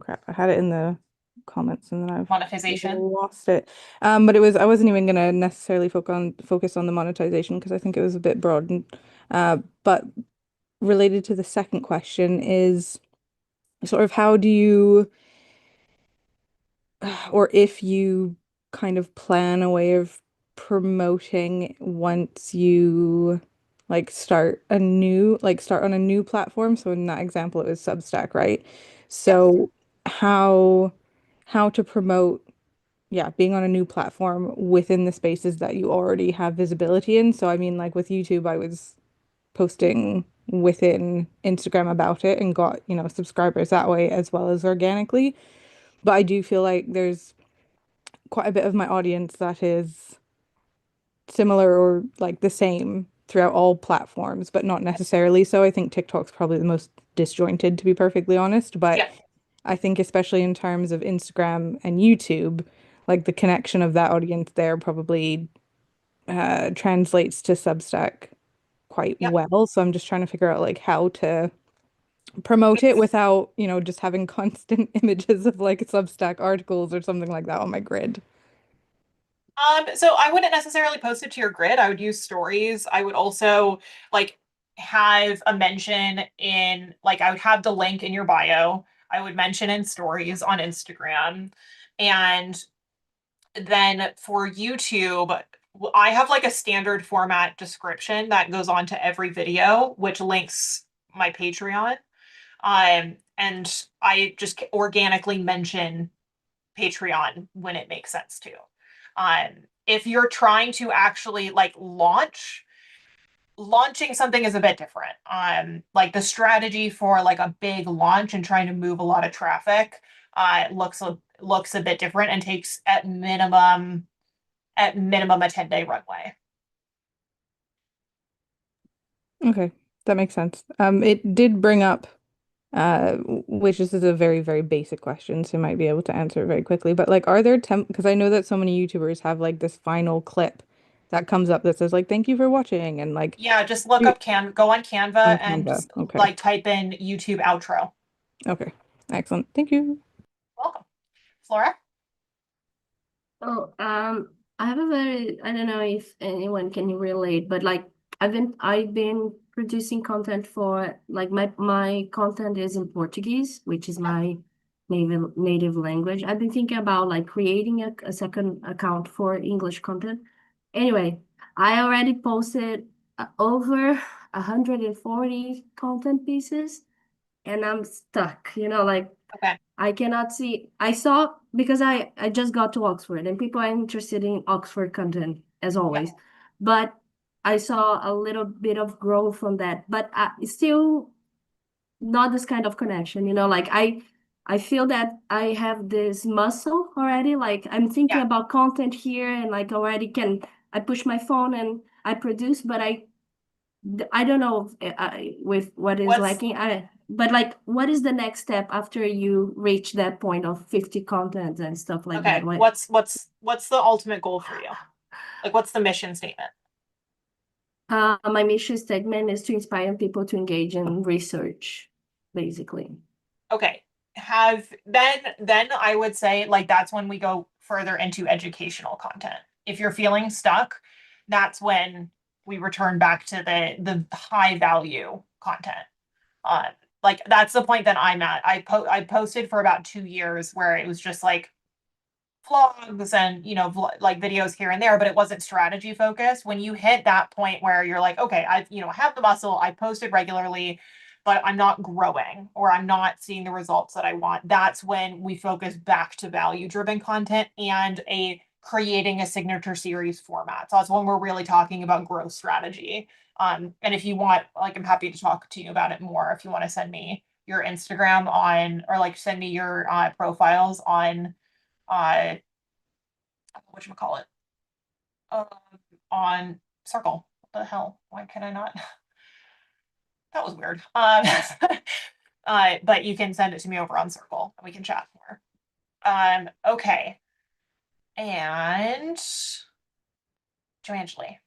crap, I had it in the comments and then I've Monetization. lost it. But I wasn't even gonna necessarily focus on the monetization because I think it was a bit broad. But related to the second question is sort of how do you, or if you kind of plan a way of promoting once you like start on a new platform. So in that example, it was Substack, right? So how how to promote, yeah, being on a new platform within the spaces that you already have visibility in. So I mean, like with YouTube, I was posting within Instagram about it and got, subscribers that way as well as organically. But I do feel like there's quite a bit of my audience that is similar or like the same throughout all platforms, but not necessarily. So I think TikTok's probably the most disjointed, to be perfectly honest. But Yeah. I think especially in terms of Instagram and YouTube, like the connection of that audience there probably translates to Substack quite Yeah. well. So I'm just trying to figure out like how to promote it without, just having constant images of like Substack articles or something like that on my grid. So I wouldn't necessarily post it to your grid. I would use stories. I would also like have a mention in like I would have the link in your bio. I would mention in stories on Instagram. And then for YouTube, I have like a standard format description that goes on to every video, which links my Patreon. And I just organically mention Patreon when it makes sense to. If you're trying to actually like launching something is a bit different. Like the strategy for like a big launch and trying to move a lot of traffic looks a bit different and takes at minimum a 10-day runway. Okay, that makes sense. It did bring up, which this is a very, very basic question, so you might be able to answer it very quickly. But like, are there because I know that so many YouTubers have like this final clip that comes up that says like, "Thank you for watching," and like, Yeah, just look do- up go on on Canva and Canva. just Okay, like type in YouTube outro. okay, excellent. Thank you. Welcome. Flora? Oh, I have a very, I don't know if anyone can relate, but like I've been producing content for like my content is in Portuguese, which is my native language. I've been thinking about like creating a second account for English content. Anyway, I already posted over 140 content pieces, and I'm stuck, like Okay. I cannot see. I saw because I just got to Oxford and people are interested in Oxford content as always. But I saw a little bit of growth from that, but still not this kind of connection, you know, like I feel that I have this muscle already, like I'm thinking Yeah. about content here and like already I push my phone and I produce, but I don't know with what is lacking. But like, what is the next step after you reach that point of 50 contents and stuff like that? Okay, what's the ultimate goal for you? Like, what's the mission statement? My mission statement is to inspire people to engage in research, basically. Okay. Then I would say like that's when we go further into educational content. If you're feeling stuck, that's when we return back to the high value content. Uh, like that's the point that I'm at. I posted for about 2 years where it was just like vlogs and like videos here and there, but it wasn't strategy focused. When you hit that point where you're like, okay, I have the muscle, I posted regularly, but I'm not growing or I'm not seeing the results that I want, that's when we focus back to value driven content and a creating a signature series format. So that's when we're really talking about growth strategy. And if you want, like, I'm happy to talk to you about it more. If you want to send me your Instagram on, or like send me your profiles on whatchamacallit, um, on Circle. What the hell? Why can I not? That was weird. But you can send it to me over on Circle and we can chat more. Okay. And Joangeli.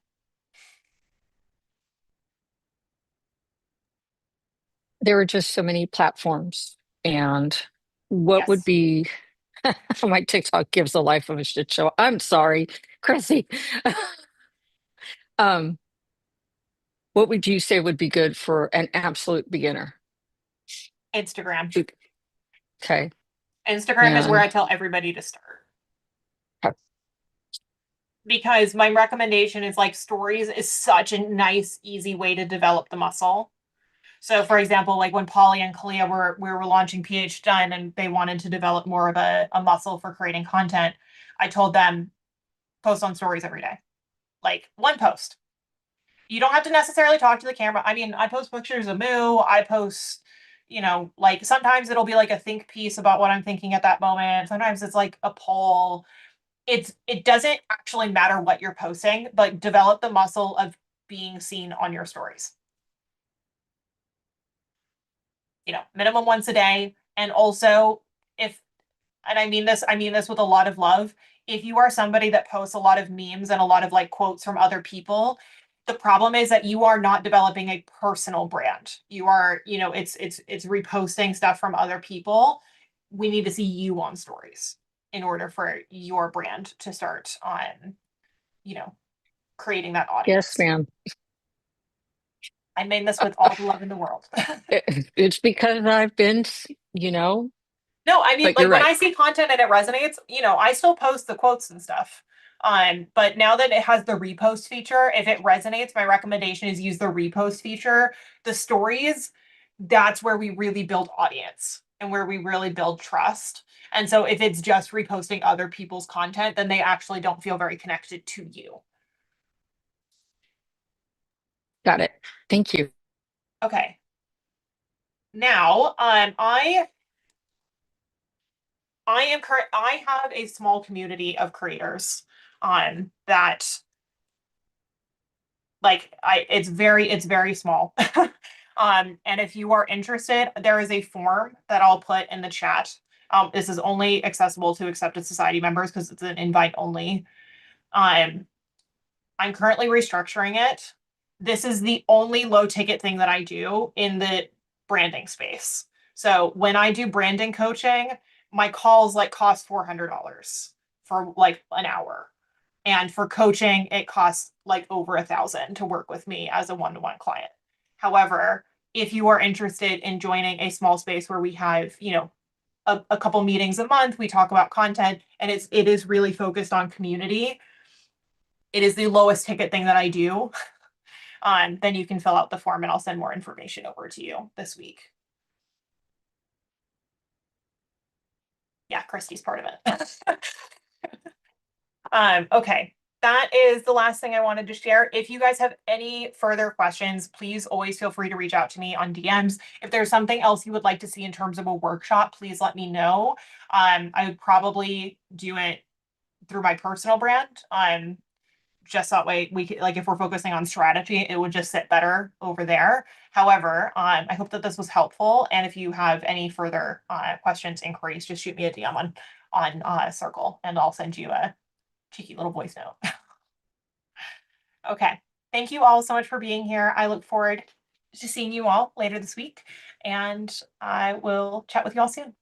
There are just so many platforms. And what would Yes. be my TikTok gives the life of a shit show. I'm sorry, Chrissy. um, what would you say would be good for an absolute beginner? Instagram. Okay. Instagram is where And I tell everybody to start. okay. Because my recommendation is like stories is such a nice, easy way to develop the muscle. So for example, like when Polly and Kalia were launching PH Done and they wanted to develop more of a muscle for creating content, I told them post on stories every day. Like one post. You don't have to necessarily talk to the camera. I mean, I post pictures of Moo, I post, like sometimes it'll be like a think piece about what I'm thinking at that moment. Sometimes it's like a poll. It doesn't actually matter what you're posting, but develop the muscle of being seen on your stories. Minimum once a day. And also, if, and I mean this with a lot of love, if you are somebody that posts a lot of memes and a lot of like quotes from other people, the problem is that you are not developing a personal brand. You are, it's reposting stuff from other people. We need to see you on stories in order for your brand to start on, creating that audience. Yes, ma'am. I mean this with all the love in the world. It's because I've been, you know, No, I mean, but you're like when right. I see content and it resonates, I still post the quotes and stuff. But now that it has the repost feature, if it resonates, my recommendation is use the repost feature. The stories, that's where we really build audience and where we really build trust. And so if it's just reposting other people's content, then they actually don't feel very connected to you. Got it. Thank you. Okay. Now, I have a small community of creators that like it's very small. And if you are interested, there is a form that I'll put in the chat. This is only accessible to accepted society members because it's an invite only. Um, I'm currently restructuring it. This is the only low ticket thing that I do in the branding space. So when I do branding coaching, my calls like cost $400 for like an hour. And for coaching, it costs like over 1,000 to work with me as a one-to-one client. However, if you are interested in joining a small space where we have, a couple meetings a month, we talk about content, and it is really focused on community. It is the lowest ticket thing that I do. Then you can fill out the form and I'll send more information over to you this week. Yeah, Christy's part of it. Okay. that is the last thing I wanted to share. If you guys have any further questions, please always feel free to reach out to me on DMs. If there's something else you would like to see in terms of a workshop, please let me know. I would probably do it through my personal brand. Just that way we could, like, if we're focusing on strategy, it would just sit better over there. However, I hope that this was helpful. And if you have any further questions, inquiries, just shoot me a DM on Circle, and I'll send you a cheeky little voice note. Okay. Thank you all so much for being here. I look forward to seeing you all later this week, and I will chat with you all soon.